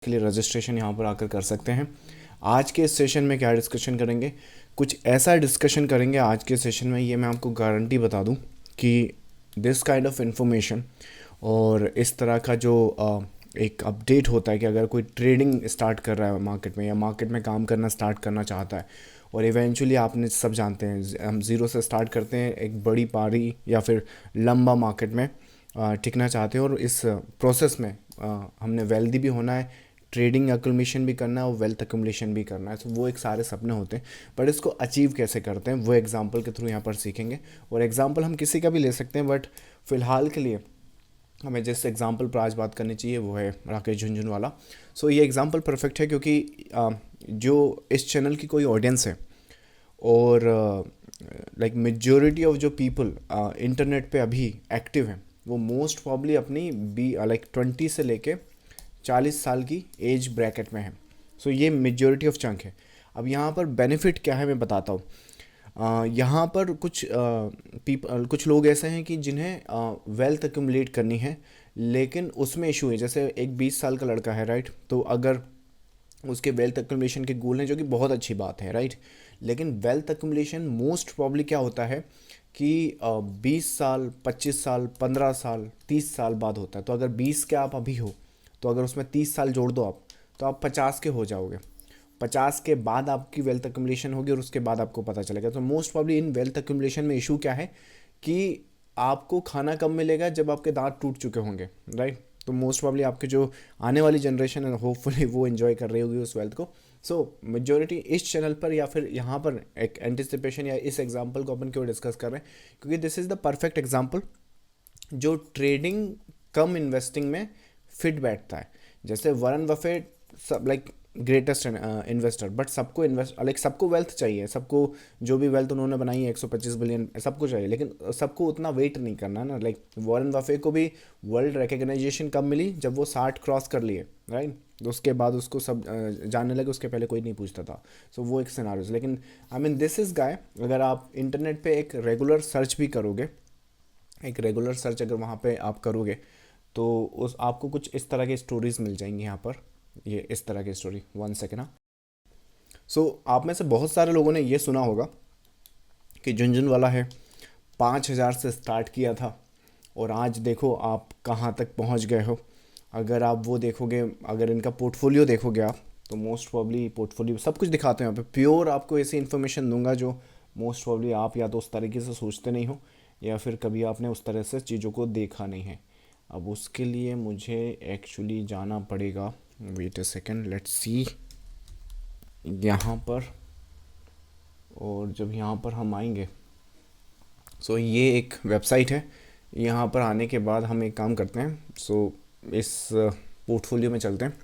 के लिए रजिस्ट्रेशन यहाँ पर आकर कर सकते हैं। आज के इस सेशन में क्या डिस्कशन करेंगे, कुछ ऐसा डिस्कशन करेंगे आज के सेशन में, ये मैं आपको गारंटी बता दूँ कि दिस काइंड ऑफ इंफॉर्मेशन और इस तरह का जो एक अपडेट होता है कि अगर कोई ट्रेडिंग स्टार्ट कर रहा है मार्केट में या मार्केट में काम करना स्टार्ट करना चाहता है और इवेंचुअली आपने सब जानते हैं हम ज़ीरो से स्टार्ट करते हैं, एक बड़ी पारी या फिर लंबा मार्केट में टिकना चाहते हैं और इस प्रोसेस में हमने वेल्दी भी होना है, ट्रेडिंग अकुमुलेशन भी करना है और वेल्थ अकुमुलेशन भी करना है। तो वो एक सारे सपने होते हैं, बट इसको अचीव कैसे करते हैं वो एग्जांपल के थ्रू यहाँ पर सीखेंगे। और एग्जांपल हम किसी का भी ले सकते हैं, बट फ़िलहाल के लिए हमें जिस एग्जांपल पर आज बात करनी चाहिए वो है राकेश झुनझुनवाला। सो ये एग्जांपल परफेक्ट है क्योंकि जो इस चैनल की कोई ऑडियंस है और लाइक मेजॉरिटी ऑफ जो पीपल इंटरनेट पे अभी एक्टिव हैं वो मोस्ट प्रॉब्ली अपनी लाइक 20 से लेके 40 साल की एज ब्रैकेट में है। सो ये मेजॉरिटी ऑफ चंक है। अब यहाँ पर बेनिफिट क्या है मैं बताता हूँ। यहाँ पर कुछ लोग ऐसे हैं कि जिन्हें वेल्थ अक्यूमुलेट करनी है, लेकिन उसमें इशू है। जैसे एक 20 साल का लड़का है, राइट, तो अगर उसके वेल्थ अक्यूमुलेशन के गोल हैं, जो कि बहुत अच्छी बात है, राइट, लेकिन वेल्थ अक्यूमुलेशन मोस्ट प्रॉब्ली क्या होता है कि 20 साल 25 साल 15 साल 30 साल बाद होता है। तो अगर 20 के आप अभी हो तो अगर उसमें 30 साल जोड़ दो आप, तो आप 50 के हो जाओगे। 50 के बाद आपकी वेल्थ अक्यूमुलेशन होगी और उसके बाद आपको पता चलेगा। तो most probably in wealth accumulation में इशू क्या है कि आपको खाना कब मिलेगा, जब आपके दांत टूट चुके होंगे, राइट। तो मोस्ट प्रॉब्ली आपके जो आने वाली जनरेशन है होपफुली वो एंजॉय कर रही होगी उस वेल्थ को। सो मेजोरिटी इस चैनल पर या फिर यहाँ पर एक एंटिसिपेशन या इस एग्जांपल को अपन क्यों डिस्कस कर रहे हैं, क्योंकि this is the perfect example जो ट्रेडिंग कम इन्वेस्टिंग में फिट बैठता है। जैसे वॉरेन बफेट सब लाइक ग्रेटेस्ट इन्वेस्टर, बट सबको इन्वेस्ट लाइक सबको वेल्थ चाहिए, सबको जो भी वेल्थ उन्होंने बनाई है 125 बिलियन सबको चाहिए, लेकिन सबको उतना वेट नहीं करना ना। लाइक वॉरेन बफेट को भी वर्ल्ड रिकग्नाइजेशन कब मिली, जब वो 60 क्रॉस कर लिए, राइट। तो उसके बाद उसको सब जानने लगे, उसके पहले कोई नहीं पूछता था। सो वो एक सिनारियो। लेकिन आई मीन दिस इज़ गाय, अगर आप इंटरनेट पे एक रेगुलर सर्च भी करोगे, एक रेगुलर सर्च अगर वहाँ पे आप करोगे तो उस आपको कुछ इस तरह की स्टोरीज मिल जाएंगी यहाँ पर। ये इस तरह की स्टोरी, वन सेकेंड। हाँ, सो आप में से बहुत सारे लोगों ने ये सुना होगा कि झुनझुनवाला है 5,000 से स्टार्ट किया था और आज देखो आप कहाँ तक पहुँच गए हो। अगर आप वो देखोगे, अगर इनका पोर्टफोलियो देखोगे आप, तो मोस्ट प्रॉब्ली पोर्टफोलियो सब कुछ दिखाते हैं यहाँ पे। प्योर आपको ऐसी इन्फॉर्मेशन दूंगा जो मोस्ट प्रॉब्ली आप या तो उस तरीके से सोचते नहीं हो या फिर कभी आपने उस तरह से चीज़ों को देखा नहीं है। अब उसके लिए मुझे एक्चुअली जाना पड़ेगा, wait a second, let's see यहाँ पर। और जब यहाँ पर हम आएंगे, सो ये एक वेबसाइट है। यहाँ पर आने के बाद हम एक काम करते हैं, सो इस पोर्टफोलियो में चलते हैं।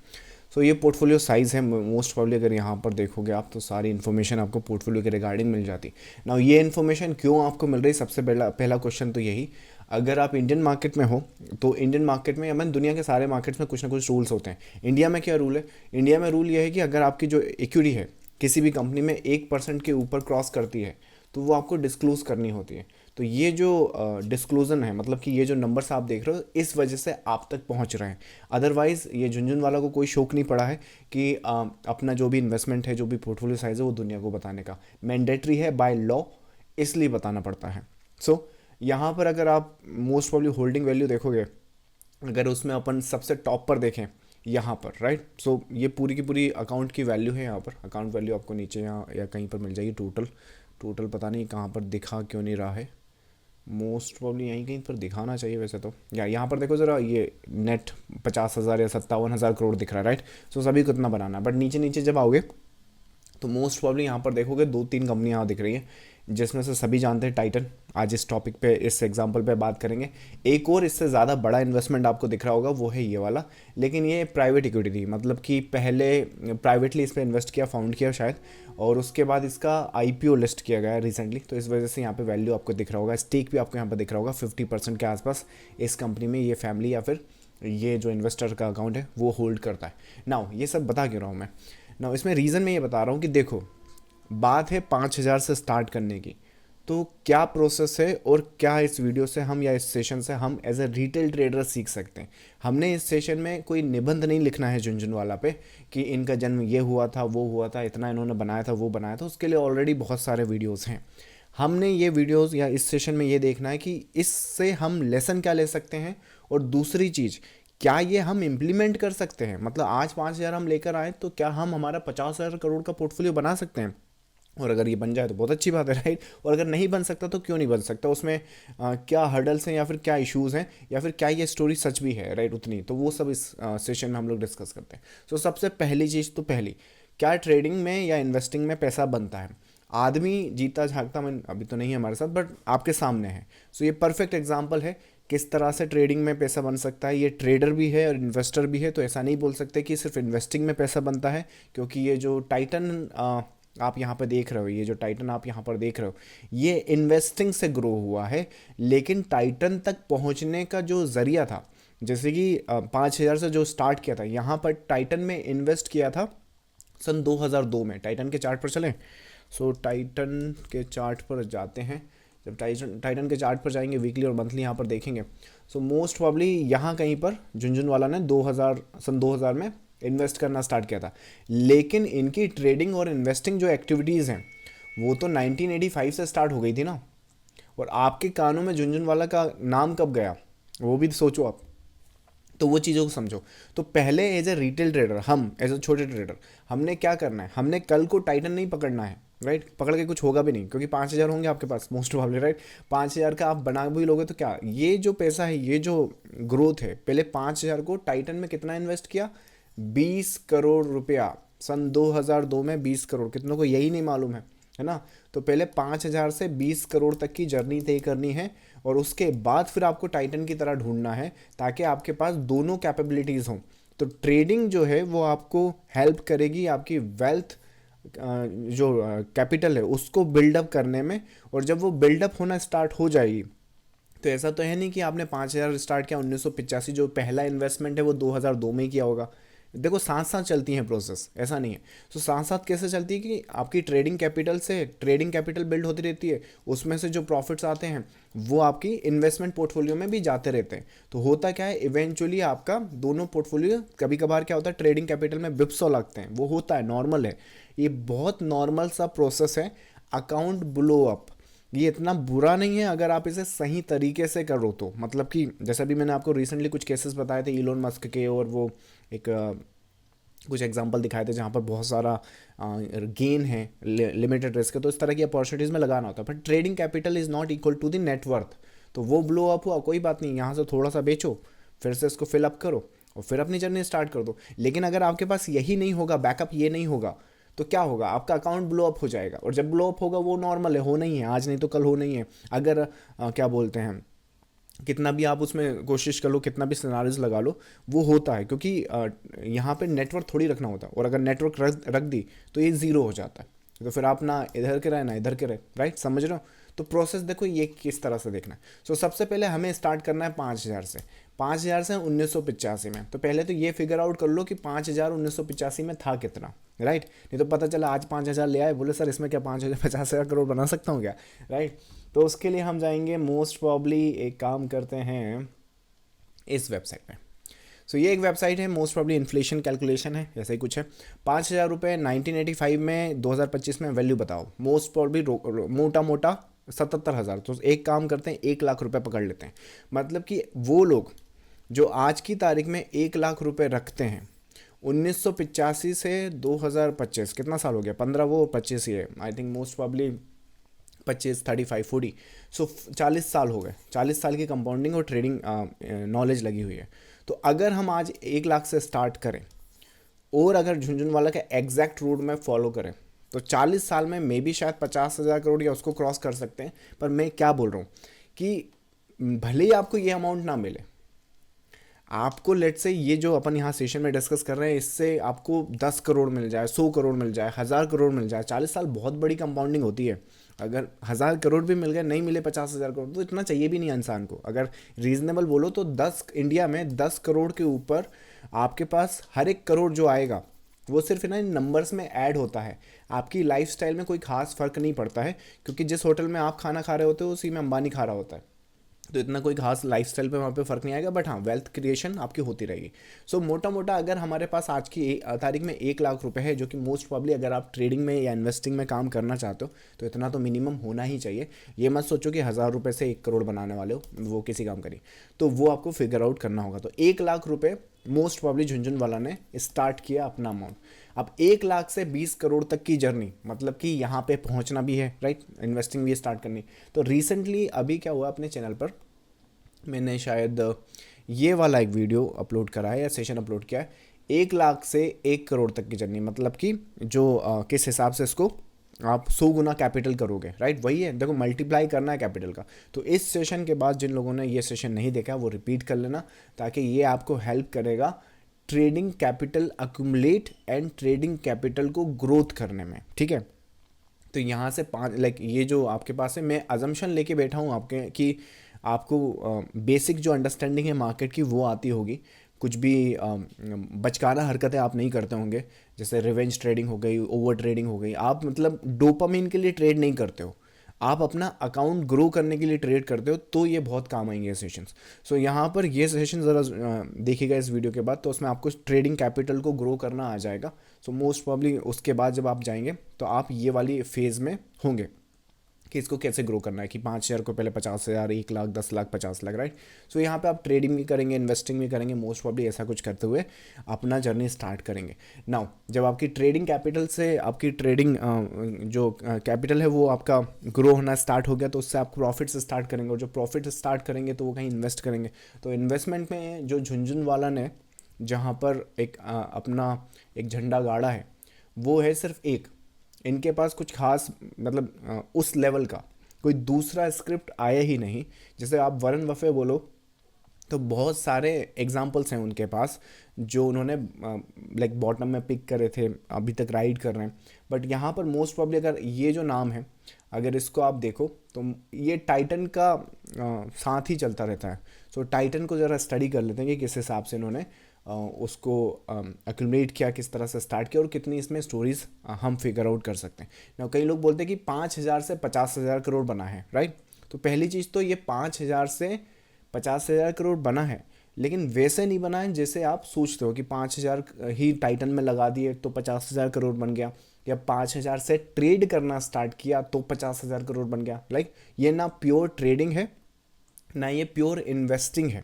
सो ये पोर्टफोलियो साइज़ है। मोस्ट प्रॉब्ली अगर यहाँ पर देखोगे आप तो सारी इन्फॉर्मेशन आपको पोर्टफोलियो के रिगार्डिंग मिल जाती। नाउ ये इन्फॉर्मेशन क्यों आपको मिल रही, सबसे पहला पहला क्वेश्चन तो यही, अगर आप इंडियन मार्केट में हो तो इंडियन मार्केट में या मैं दुनिया के सारे मार्केट्स में कुछ ना कुछ रूल्स होते हैं। इंडिया में क्या रूल है, इंडिया में रूल ये है कि अगर आपकी जो इक्विटी है किसी भी कंपनी में 1% के ऊपर क्रॉस करती है तो वो आपको डिस्क्लोज़ करनी होती है। तो ये जो डिस्क्लोजन है, मतलब कि ये जो नंबर्स आप देख रहे हो इस वजह से आप तक पहुंच रहे हैं। अदरवाइज़ ये झुनझुनवाला को कोई शौक नहीं पड़ा है कि अपना जो भी इन्वेस्टमेंट है, जो भी पोर्टफोलियो साइज है वो दुनिया को बताने का। मैंडेटरी है बाय लॉ, इसलिए बताना पड़ता है। सो यहाँ पर अगर आप मोस्ट प्रॉब्ली होल्डिंग वैल्यू देखोगे, अगर उसमें अपन सबसे टॉप पर देखें यहाँ पर, राइट, सो ये पूरी की पूरी अकाउंट की वैल्यू है। यहाँ पर अकाउंट वैल्यू आपको नीचे यहाँ या कहीं पर मिल जाएगी। टोटल टोटल पता नहीं कहाँ पर दिखा क्यों नहीं रहा है, मोस्ट प्रॉब्ली यहीं कहीं पर दिखाना चाहिए वैसे तो। या यहाँ पर देखो ज़रा, ये नेट 50,000 या 57,000 करोड़ दिख रहा है, राइट। सो सभी को इतना बनाना है, बट नीचे नीचे जब आओगे तो मोस्ट प्रॉब्ली यहाँ पर देखोगे 2-3 कंपनियाँ यहाँ दिख रही हैं, जिसमें से सभी जानते हैं टाइटन। आज इस टॉपिक पे, इस एग्जांपल पे बात करेंगे। एक और इससे ज़्यादा बड़ा इन्वेस्टमेंट आपको दिख रहा होगा, वो है ये वाला, लेकिन ये प्राइवेट इक्विटी थी, मतलब कि पहले प्राइवेटली इस पर इन्वेस्ट किया, फाउंड किया शायद, और उसके बाद इसका आईपीओ लिस्ट किया गया है रिसेंटली। तो इस वजह से यहाँ पे वैल्यू आपको दिख रहा होगा, स्टेक भी आपको यहाँ पर दिख रहा होगा 50% के आसपास इस कंपनी में ये फैमिली या फिर ये जो इन्वेस्टर का अकाउंट है वो होल्ड करता है। नाउ ये सब बता क्यों रहा हूँ मैं, नाउ इसमें रीज़न मैं ये बता रहा हूँ कि देखो, बात है 5,000 से स्टार्ट करने की, तो क्या प्रोसेस है और क्या इस वीडियो से हम या इस सेशन से हम एज ए रिटेल ट्रेडर सीख सकते हैं। हमने इस सेशन में कोई निबंध नहीं लिखना है झुनझुनवाला पे कि इनका जन्म ये हुआ था, वो हुआ था, इतना इन्होंने बनाया था, वो बनाया था। उसके लिए ऑलरेडी बहुत सारे वीडियोस हैं। हमने ये वीडियोस या इस सेशन में ये देखना है कि इससे हम लेसन क्या ले सकते हैं, और दूसरी चीज़ क्या ये हम इम्प्लीमेंट कर सकते हैं। मतलब आज 5,000 हम लेकर आए तो क्या हम हमारा 50,000 करोड़ का पोर्टफोलियो बना सकते हैं, और अगर ये बन जाए तो बहुत अच्छी बात है, राइट। और अगर नहीं बन सकता तो क्यों नहीं बन सकता, उसमें क्या हर्डल्स हैं या फिर क्या इश्यूज़ हैं, या फिर क्या ये स्टोरी सच भी है, राइट, उतनी। तो वो सब इस सेशन में हम लोग डिस्कस करते हैं। सो सबसे पहली चीज़ तो पहली, क्या ट्रेडिंग में या इन्वेस्टिंग में पैसा बनता है। आदमी जीता झागता, मैं अभी तो नहीं है हमारे साथ बट आपके सामने है। सो ये परफेक्ट एग्जाम्पल है किस तरह से ट्रेडिंग में पैसा बन सकता है। ये ट्रेडर भी है और इन्वेस्टर भी है, तो ऐसा नहीं बोल सकते कि सिर्फ इन्वेस्टिंग में पैसा बनता है, क्योंकि ये जो टाइटन आप यहाँ पर देख रहे हो, ये जो टाइटन आप यहाँ पर देख रहे हो, ये इन्वेस्टिंग से ग्रो हुआ है। लेकिन टाइटन तक पहुँचने का जो ज़रिया था, जैसे कि 5,000 से जो स्टार्ट किया था, यहाँ पर टाइटन में इन्वेस्ट किया था सन 2002 में। टाइटन के चार्ट पर चलें। सो टाइटन के चार्ट पर जाते हैं। जब टाइटन के चार्ट पर जाएंगे, वीकली और मंथली यहाँ पर देखेंगे, सो मोस्ट प्रॉब्ली यहाँ कहीं पर झुनझुनवाला ने सन 2000 में इन्वेस्ट करना स्टार्ट किया था। लेकिन इनकी ट्रेडिंग और इन्वेस्टिंग जो एक्टिविटीज़ हैं वो तो 1985 से स्टार्ट हो गई थी ना। और आपके कानों में झुनझुनवाला का नाम कब गया, वो भी सोचो आप। तो वो चीज़ों को समझो। तो पहले एज ए रिटेल ट्रेडर, हम एज ए छोटे ट्रेडर, हमने क्या करना है, हमने कल को टाइटन नहीं पकड़ना है, राइट। पकड़ के कुछ होगा भी नहीं, क्योंकि 5,000 होंगे आपके पास मोस्ट प्रॉब्ली, राइट। 5,000 का आप बना भी लोगे तो क्या, ये जो पैसा है, ये जो ग्रोथ है, पहले 5,000 को टाइटन में कितना इन्वेस्ट किया, 20 करोड़ रुपया। सन 2002 में 20 करोड़, कितनों को यही नहीं मालूम है ना। तो पहले 5,000 से 20 करोड़ तक की जर्नी तय करनी है, और उसके बाद फिर आपको टाइटन की तरह ढूंढना है, ताकि आपके पास दोनों कैपेबिलिटीज़ हों। तो ट्रेडिंग जो है वो आपको हेल्प करेगी आपकी वेल्थ, जो कैपिटल है उसको बिल्डअप करने में। और जब वो बिल्डअप होना स्टार्ट हो जाएगी, तो ऐसा तो है नहीं कि आपने 5,000 स्टार्ट किया 1985, जो पहला इन्वेस्टमेंट है वो 2002 में ही किया होगा। देखो साथ साथ चलती हैं प्रोसेस, ऐसा नहीं है। तो साथ साथ कैसे चलती है कि आपकी ट्रेडिंग कैपिटल से ट्रेडिंग कैपिटल बिल्ड होती रहती है, उसमें से जो प्रॉफिट्स आते हैं वो आपकी इन्वेस्टमेंट पोर्टफोलियो में भी जाते रहते हैं। तो होता क्या है, इवेंचुअली आपका दोनों पोर्टफोलियो, कभी कभार क्या होता है ट्रेडिंग कैपिटल में बिप्सो लगते हैं, वो होता है, नॉर्मल है, ये बहुत नॉर्मल सा प्रोसेस है। अकाउंट ब्लो अप, ये इतना बुरा नहीं है अगर आप इसे सही तरीके से करो तो। मतलब कि जैसा भी मैंने आपको रिसेंटली कुछ केसेस बताए थे इलोन मस्क के, और वो एक कुछ एग्जांपल दिखाए थे जहाँ पर बहुत सारा गेन है लिमिटेड रिस्क है, तो इस तरह की अपॉर्चुनिटीज़ में लगाना होता है। But trading capital is not equal to the net worth. तो वो ब्लो अप हुआ, कोई बात नहीं, यहाँ से थोड़ा सा बेचो, फिर से इसको फिल अप करो और फिर अपनी जर्नी स्टार्ट कर दो। लेकिन अगर आपके पास यही नहीं होगा, बैकअप ये नहीं होगा, तो क्या होगा, आपका अकाउंट ब्लो अप हो जाएगा। और जब ब्लो अप होगा वो नॉर्मल है, होना ही है, आज नहीं तो कल होना ही है। अगर क्या बोलते हैं, कितना भी आप उसमें कोशिश कर लो, कितना भी सिनारियोज लगा लो, वो होता है, क्योंकि यहाँ पे नेटवर्क थोड़ी रखना होता है। और अगर नेटवर्क रख दी तो ये ज़ीरो हो जाता है। तो फिर आप ना इधर के रहे ना इधर के रहे, राइट, समझ रहे हो। तो प्रोसेस देखो ये किस तरह से देखना है। सो सबसे पहले हमें स्टार्ट करना है 5,000 से। 5,000 से 1985 में। तो पहले तो ये फिगर आउट कर लो कि 5,000 1985 में था कितना, राइट। नहीं तो पता चला आज 5,000 ले आए, बोले सर इसमें क्या 5,000 50,000 करोड़ बना सकता हूँ क्या, राइट। तो उसके लिए हम जाएंगे, मोस्ट प्रॉब्ली एक काम करते हैं इस वेबसाइट पे। सो ये एक वेबसाइट है, मोस्ट प्रॉब्ली इन्फ्लेशन कैलकुलेशन है, ऐसा ही कुछ है। 5,000 रुपये 1985 में 2025 में वैल्यू बताओ, मोस्ट प्रॉब्ली मोटा मोटा 77,000। तो एक काम करते हैं, 1 लाख रुपए पकड़ लेते हैं। मतलब कि वो लोग जो आज की तारीख में 1 लाख रुपए रखते हैं, 1985 से 2025 कितना साल हो गया, 15 वो 25 ही है, आई थिंक मोस्ट प्रॉब्ली 25 35 40, सो 40 साल हो गए। 40 साल की कंपाउंडिंग और ट्रेडिंग नॉलेज लगी हुई है। तो अगर हम आज 1 लाख से स्टार्ट करें, और अगर झुनझुनवाला का एग्जैक्ट रूट में फॉलो करें, तो 40 साल में मे बी शायद 50,000 करोड़ या उसको क्रॉस कर सकते हैं। पर मैं क्या बोल रहा हूँ कि भले ही आपको ये अमाउंट ना मिले, आपको लेट से ये जो अपन यहाँ सेशन में डिस्कस कर रहे हैं, इससे आपको 10 करोड़ मिल जाए, 100 करोड़ मिल जाए, 1,000 करोड़ मिल जाए, 40 साल बहुत बड़ी कंपाउंडिंग होती है। अगर 1,000 करोड़ भी मिल गए, नहीं मिले 50,000 करोड़, तो इतना चाहिए भी नहीं इंसान को। अगर रीजनेबल बोलो तो 10 इंडिया में 10 करोड़ के ऊपर आपके पास हर एक करोड़ जो आएगा वो सिर्फ ना इन नंबर्स में ऐड होता है, आपकी लाइफस्टाइल में कोई खास फ़र्क नहीं पड़ता है, क्योंकि जिस होटल में आप खाना खा रहे होते हो उसी में अंबानी खा रहा होता है, तो इतना कोई खास लाइफस्टाइल पे वहाँ पे फ़र्क नहीं आएगा, बट हाँ वेल्थ क्रिएशन आपकी होती रहेगी। सो मोटा मोटा अगर हमारे पास आज की तारीख में 1 लाख रुपए है, जो कि मोस्ट प्रॉब्ली अगर आप ट्रेडिंग में या इन्वेस्टिंग में काम करना चाहते हो तो इतना तो मिनिमम होना ही चाहिए। ये मत सोचो कि 1,000 रुपये से 1 करोड़ बनाने वाले हो, वो किसी काम करी, तो वो आपको फिगर आउट करना होगा। तो 1 लाख रुपये मोस्ट प्रॉब्ली झुंझुनवाला ने स्टार्ट किया अपना अमाउंट। अब 1 लाख से 20 करोड़ तक की जर्नी, मतलब कि यहाँ पे पहुँचना भी है, राइट, इन्वेस्टिंग भी स्टार्ट करनी। तो रिसेंटली अभी क्या हुआ, अपने चैनल पर मैंने शायद ये वाला एक वीडियो अपलोड करा है या सेशन अपलोड किया है, 1 लाख से 1 करोड़ तक की जर्नी, मतलब कि जो किस हिसाब से इसको आप 100 गुना कैपिटल करोगे, राइट, वही है, देखो मल्टीप्लाई करना है कैपिटल का। तो इस सेशन के बाद जिन लोगों ने ये सेशन नहीं देखा वो रिपीट कर लेना, ताकि ये आपको हेल्प करेगा trading capital accumulate and trading capital को ग्रोथ करने में, ठीक है। तो यहाँ से 5 लाइक ये जो आपके पास है, मैं अजम्पशन लेके बैठा हूँ आपके कि आपको बेसिक जो अंडरस्टैंडिंग है मार्केट की वो आती होगी, कुछ भी बचकाना हरकतें आप नहीं करते होंगे, जैसे रिवेंज ट्रेडिंग हो गई, ओवर ट्रेडिंग हो गई, आप मतलब डोपामिन के लिए ट्रेड नहीं करते हो, आप अपना अकाउंट ग्रो करने के लिए ट्रेड करते हो, तो ये बहुत काम आएंगे ये सेशंस। सो यहाँ पर ये सेशन ज़रा देखिएगा इस वीडियो के बाद, तो उसमें आपको ट्रेडिंग कैपिटल को ग्रो करना आ जाएगा। सो मोस्ट प्रॉब्ली उसके बाद जब आप जाएंगे तो आप ये वाली फेज़ में होंगे कि इसको कैसे ग्रो करना है, कि 5,000 को पहले 50,000, 1 लाख, 10 लाख, 50 लाख, राइट। सो यहाँ पे आप ट्रेडिंग भी करेंगे, इन्वेस्टिंग भी करेंगे, मोस्ट प्रॉब्ली ऐसा कुछ करते हुए अपना जर्नी स्टार्ट करेंगे। नाउ जब आपकी ट्रेडिंग कैपिटल से आपकी ट्रेडिंग जो कैपिटल है वो आपका ग्रो होना स्टार्ट हो गया, तो उससे आप प्रॉफिट से स्टार्ट करेंगे, और जो प्रॉफिट स्टार्ट करेंगे तो वो कहीं इन्वेस्ट करेंगे। तो इन्वेस्टमेंट में जो झुंझुनवाला ने जहाँ पर एक अपना एक झंडा गाड़ा है, वो है सिर्फ एक, इनके पास कुछ खास मतलब उस लेवल का कोई दूसरा स्क्रिप्ट आया ही नहीं। जैसे आप वरन बफे बोलो तो बहुत सारे एग्जाम्पल्स हैं उनके पास, जो उन्होंने लाइक बॉटम में पिक करे थे, अभी तक राइड कर रहे हैं। बट यहाँ पर मोस्ट प्रॉब्ली अगर ये जो नाम है, अगर इसको आप देखो तो ये टाइटन का साथ ही चलता रहता है। सो टाइटन को ज़रा स्टडी कर लेते हैं कि किस हिसाब से इन्होंने उसको एक्यूमुलेट किया, किस तरह से स्टार्ट किया, और कितनी इसमें स्टोरीज हम फिगर आउट कर सकते हैं ना। कई लोग बोलते हैं कि 5,000 से 50,000 करोड़ बना है, राइट। तो पहली चीज़ तो ये 5,000 से 50,000 करोड़ बना है, लेकिन वैसे नहीं बना है जैसे आप सोचते हो कि 5,000 ही टाइटन में लगा दिए तो 50,000 करोड़ बन गया, या 5,000 से ट्रेड करना स्टार्ट किया तो 50,000 करोड़ बन गया। लाइक ये ना प्योर ट्रेडिंग है, ना ये प्योर इन्वेस्टिंग है,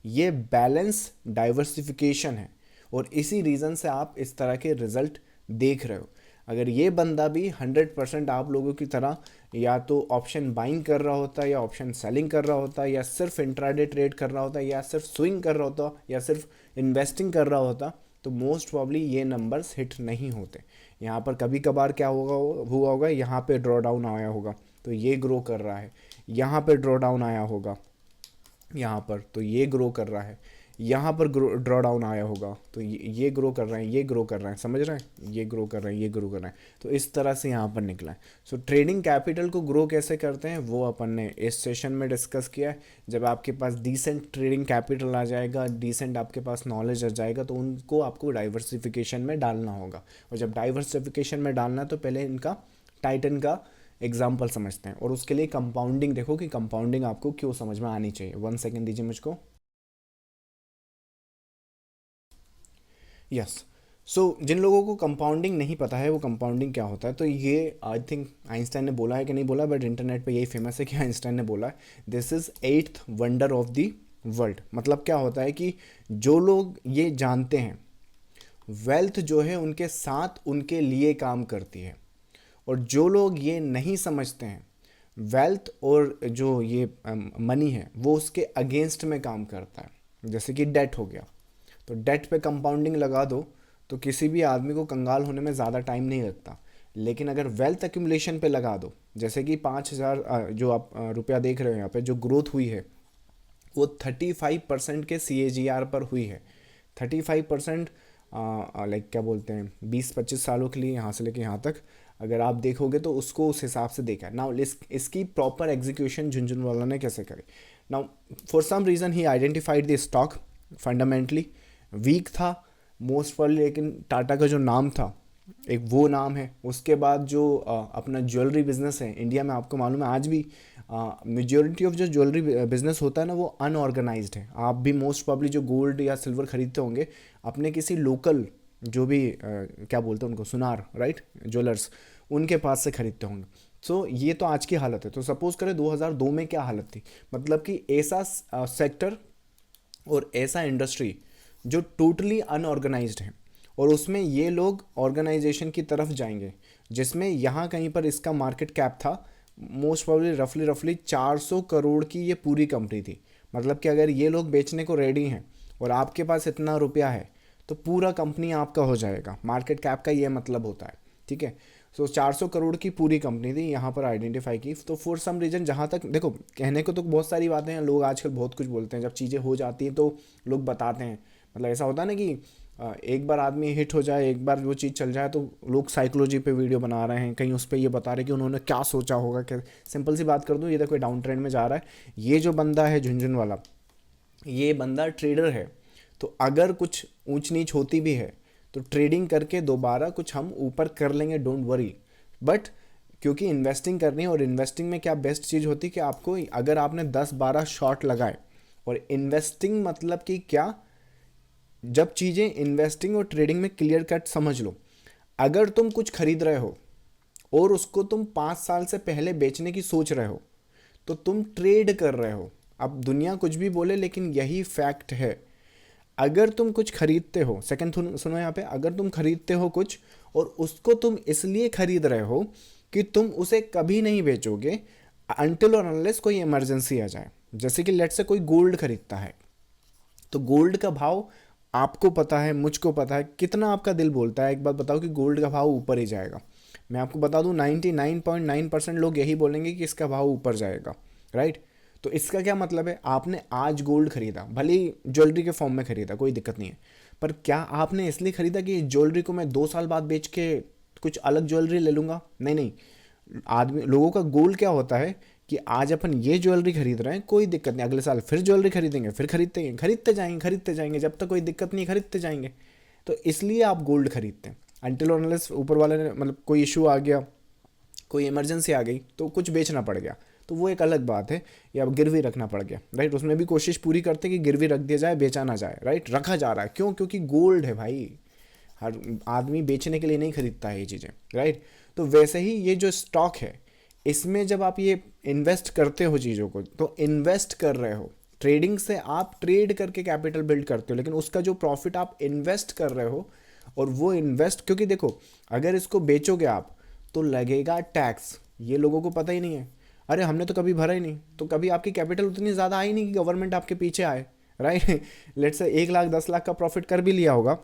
ये बैलेंस डाइवर्सिफिकेशन है, और इसी रीज़न से आप इस तरह के रिजल्ट देख रहे हो। अगर ये बंदा भी 100% आप लोगों की तरह या तो ऑप्शन बाइंग कर रहा होता, या ऑप्शन सेलिंग कर रहा होता, या सिर्फ इंट्राडे ट्रेड कर रहा होता, या सिर्फ स्विंग कर रहा होता, या सिर्फ इन्वेस्टिंग कर रहा होता, तो मोस्ट प्रॉब्ली ये नंबर्स हिट नहीं होते। यहाँ पर कभी कभार क्या हुआ होगा, यहाँ पे ड्रॉ डाउन आया होगा तो ये ग्रो कर रहा है, यहाँ पे ड्रॉ डाउन आया होगा यहाँ पर तो ये ग्रो कर रहा है, यहाँ पर ड्रॉ डाउन आया होगा तो ये ग्रो कर रहे हैं, ये ग्रो कर रहे हैं, समझ रहे हैं, ये ग्रो कर रहे हैं, ये ग्रो कर रहे हैं। तो इस तरह से यहाँ पर निकला है। सो ट्रेडिंग कैपिटल को ग्रो कैसे करते हैं वो अपन ने इस सेशन में डिस्कस किया है। जब आपके पास डिसेंट ट्रेडिंग कैपिटल आ जाएगा, डिसेंट आपके पास नॉलेज आ जाएगा, तो उनको आपको डाइवर्सिफिकेशन में डालना होगा। और जब डाइवर्सिफिकेशन में डालना है तो पहले इनका टाइटन का एग्जाम्पल समझते हैं, और उसके लिए कंपाउंडिंग देखो कि कंपाउंडिंग आपको क्यों समझ में आनी चाहिए। 1 सेकेंड दीजिए मुझको। यस। सो जिन लोगों को कंपाउंडिंग नहीं पता है वो कंपाउंडिंग क्या होता है, तो ये आई थिंक आइंस्टाइन ने बोला है कि नहीं बोला, बट इंटरनेट पे यही फेमस है कि आइंस्टाइन ने बोला है, this is 8th wonder of the world. मतलब क्या होता है कि जो लोग ये जानते हैं वेल्थ जो है उनके साथ उनके लिए काम करती है, और जो लोग ये नहीं समझते हैं वेल्थ और जो ये मनी है वो उसके अगेंस्ट में काम करता है। जैसे कि डेट हो गया, तो डेट पे कंपाउंडिंग लगा दो तो किसी भी आदमी को कंगाल होने में ज़्यादा टाइम नहीं लगता। लेकिन अगर वेल्थ एक्यूमुलेशन पे लगा दो, जैसे कि 5,000 जो आप रुपया देख रहे हो यहाँ पे जो ग्रोथ हुई है वो 35% के CAGR पर हुई है। 35% लाइक क्या बोलते हैं 20-25 सालों के लिए, यहाँ से लेके यहाँ तक अगर आप देखोगे तो उसको उस हिसाब से देखा है। नाउ इसकी प्रॉपर एग्जीक्यूशन झुंझुनवाला ने कैसे करी। Now for some reason he identified the stock fundamentally weak था, मोस्ट प्रॉब्ली, लेकिन टाटा का जो नाम था एक वो नाम है। उसके बाद जो अपना ज्वेलरी बिजनेस है इंडिया में, आपको मालूम है आज भी मेजोरिटी ऑफ जो ज्वेलरी बिजनेस होता है ना वो अनऑर्गेनाइज्ड है। आप भी मोस्ट प्रॉब्ली जो गोल्ड या सिल्वर खरीदते होंगे अपने किसी लोकल जो भी क्या बोलते हैं उनको, सुनार, राइट, ज्वेलर्स, उनके पास से खरीदते होंगे। सो ये तो आज की हालत है। तो सपोज करें 2002 में क्या हालत थी, मतलब कि ऐसा सेक्टर और ऐसा इंडस्ट्री जो टोटली अनऑर्गेनाइज्ड है, और उसमें ये लोग ऑर्गेनाइजेशन की तरफ जाएंगे जिसमें यहाँ कहीं पर इसका मार्केट कैप था मोस्ट प्रोबेबली रफली 400 करोड़ की ये पूरी कंपनी थी। मतलब कि अगर ये लोग बेचने को रेडी हैं और आपके पास इतना रुपया है तो पूरा कंपनी आपका हो जाएगा। मार्केट कैप का ये मतलब होता है, ठीक है। सो 400 करोड़ की पूरी कंपनी थी यहाँ पर आइडेंटिफाई की। तो फॉर सम रीजन, जहाँ तक देखो, कहने को तो बहुत सारी बातें हैं, लोग आजकल बहुत कुछ बोलते हैं, जब चीज़ें हो जाती हैं तो लोग बताते हैं। मतलब ऐसा होता है ना कि एक बार आदमी हिट हो जाए, एक बार वो चीज़ चल जाए तो लोग साइकोलॉजी पे वीडियो बना रहे हैं, कहीं उस पर ये बता रहे हैं कि उन्होंने क्या सोचा होगा। क्या सिंपल सी बात कर दूँ, ये तो कोई डाउन ट्रेंड में जा रहा है। ये जो बंदा है झुंझुन वाला, ये बंदा ट्रेडर है। तो अगर कुछ ऊंच नीच होती भी है तो ट्रेडिंग करके दोबारा कुछ हम ऊपर कर लेंगे, डोंट वरी। बट क्योंकि इन्वेस्टिंग करनी है, और इन्वेस्टिंग में क्या बेस्ट चीज़ होती है कि आपको, अगर आपने 10-12 शॉट लगाए, और इन्वेस्टिंग मतलब कि क्या, जब चीज़ें इन्वेस्टिंग और ट्रेडिंग में क्लियर कट समझ लो। अगर तुम कुछ खरीद रहे हो और उसको तुम 5 साल से पहले बेचने की सोच रहे हो तो तुम ट्रेड कर रहे हो। अब दुनिया कुछ भी बोले लेकिन यही फैक्ट है। अगर तुम कुछ खरीदते हो, सेकंड सुनो यहाँ पे, अगर तुम खरीदते हो कुछ और उसको तुम इसलिए खरीद रहे हो कि तुम उसे कभी नहीं बेचोगे अनटिल और अनलेस कोई इमरजेंसी आ जाए। जैसे कि लेट्स से कोई गोल्ड खरीदता है, तो गोल्ड का भाव आपको पता है, मुझको पता है, कितना आपका दिल बोलता है एक बात बताओ कि गोल्ड का भाव ऊपर ही जाएगा। मैं आपको बता दूं 99.9% लोग यही बोलेंगे कि इसका भाव ऊपर जाएगा, राइट। तो इसका क्या मतलब है, आपने आज गोल्ड खरीदा, भले ही ज्वेलरी के फॉर्म में खरीदा, कोई दिक्कत नहीं है, पर क्या आपने इसलिए खरीदा कि ज्वेलरी को मैं 2 साल बाद बेच के कुछ अलग ज्वेलरी ले लूँगा? नहीं नहीं। आदमी, लोगों का गोल क्या होता है कि आज अपन ये ज्वेलरी खरीद रहे हैं, कोई दिक्कत नहीं, अगले साल फिर ज्वेलरी खरीदेंगे, फिर खरीदते जाएंगे, जब तक कोई दिक्कत नहीं खरीदते जाएंगे। तो इसलिए आप गोल्ड खरीदते हैं। अनटिल अनलेस ऊपर वाले ने, मतलब कोई इशू आ गया, कोई इमरजेंसी आ गई तो कुछ बेचना पड़ गया, तो वो एक अलग बात है, या गिरवी रखना पड़ गया, राइट। उसमें भी कोशिश पूरी करते कि गिरवी रख दिया जाए, बेचा ना जाए, राइट। रखा जा रहा है, क्यों? क्योंकि गोल्ड है भाई। हर आदमी बेचने के लिए नहीं खरीदता है ये चीज़ें, राइट। तो वैसे ही ये जो स्टॉक है, इसमें जब आप ये इन्वेस्ट करते हो चीज़ों को, तो इन्वेस्ट कर रहे हो। ट्रेडिंग से आप ट्रेड करके कैपिटल बिल्ड करते हो, लेकिन उसका जो प्रॉफिट आप इन्वेस्ट कर रहे हो, और वो इन्वेस्ट, क्योंकि देखो अगर इसको बेचोगे आप तो लगेगा टैक्स, ये लोगों को पता ही नहीं है। अरे हमने तो कभी भरा ही नहीं, तो कभी आपकी कैपिटल उतनी ज़्यादा आई नहीं कि गवर्नमेंट आपके पीछे आए, right. Let's say 1 lakh 10 lakh का प्रॉफिट कर भी लिया होगा,